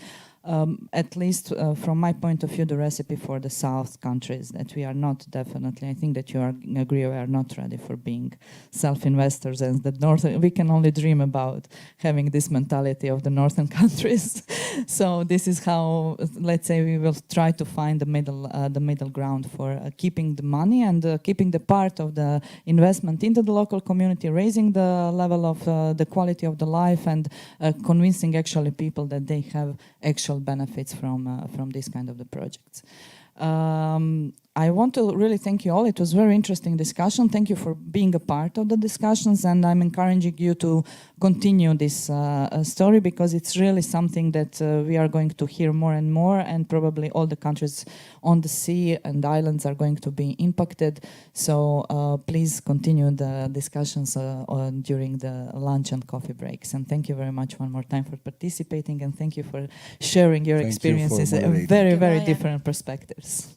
at least from my point of view, the recipe for the South countries, that we are not definitely, I think that you agree, we are not ready for being self-investors, and the Northern, we can only dream about having this mentality of the Northern countries. So this is how, let's say, we will try to find the middle ground for keeping the money and keeping the part of the investment into the local community, raising the level of the quality of the life, and convincing actually people that they have actual benefits from this kind of the projects. I want to really thank you all. It was a very interesting discussion. Thank you for being a part of the discussions, and I'm encouraging you to continue this story, because it's really something that we are going to hear more and more, and probably all the countries on the sea and islands are going to be impacted. So please continue the discussions during the lunch and coffee breaks. And thank you very much one more time for participating, and thank you for sharing your experiences and very, very different perspectives.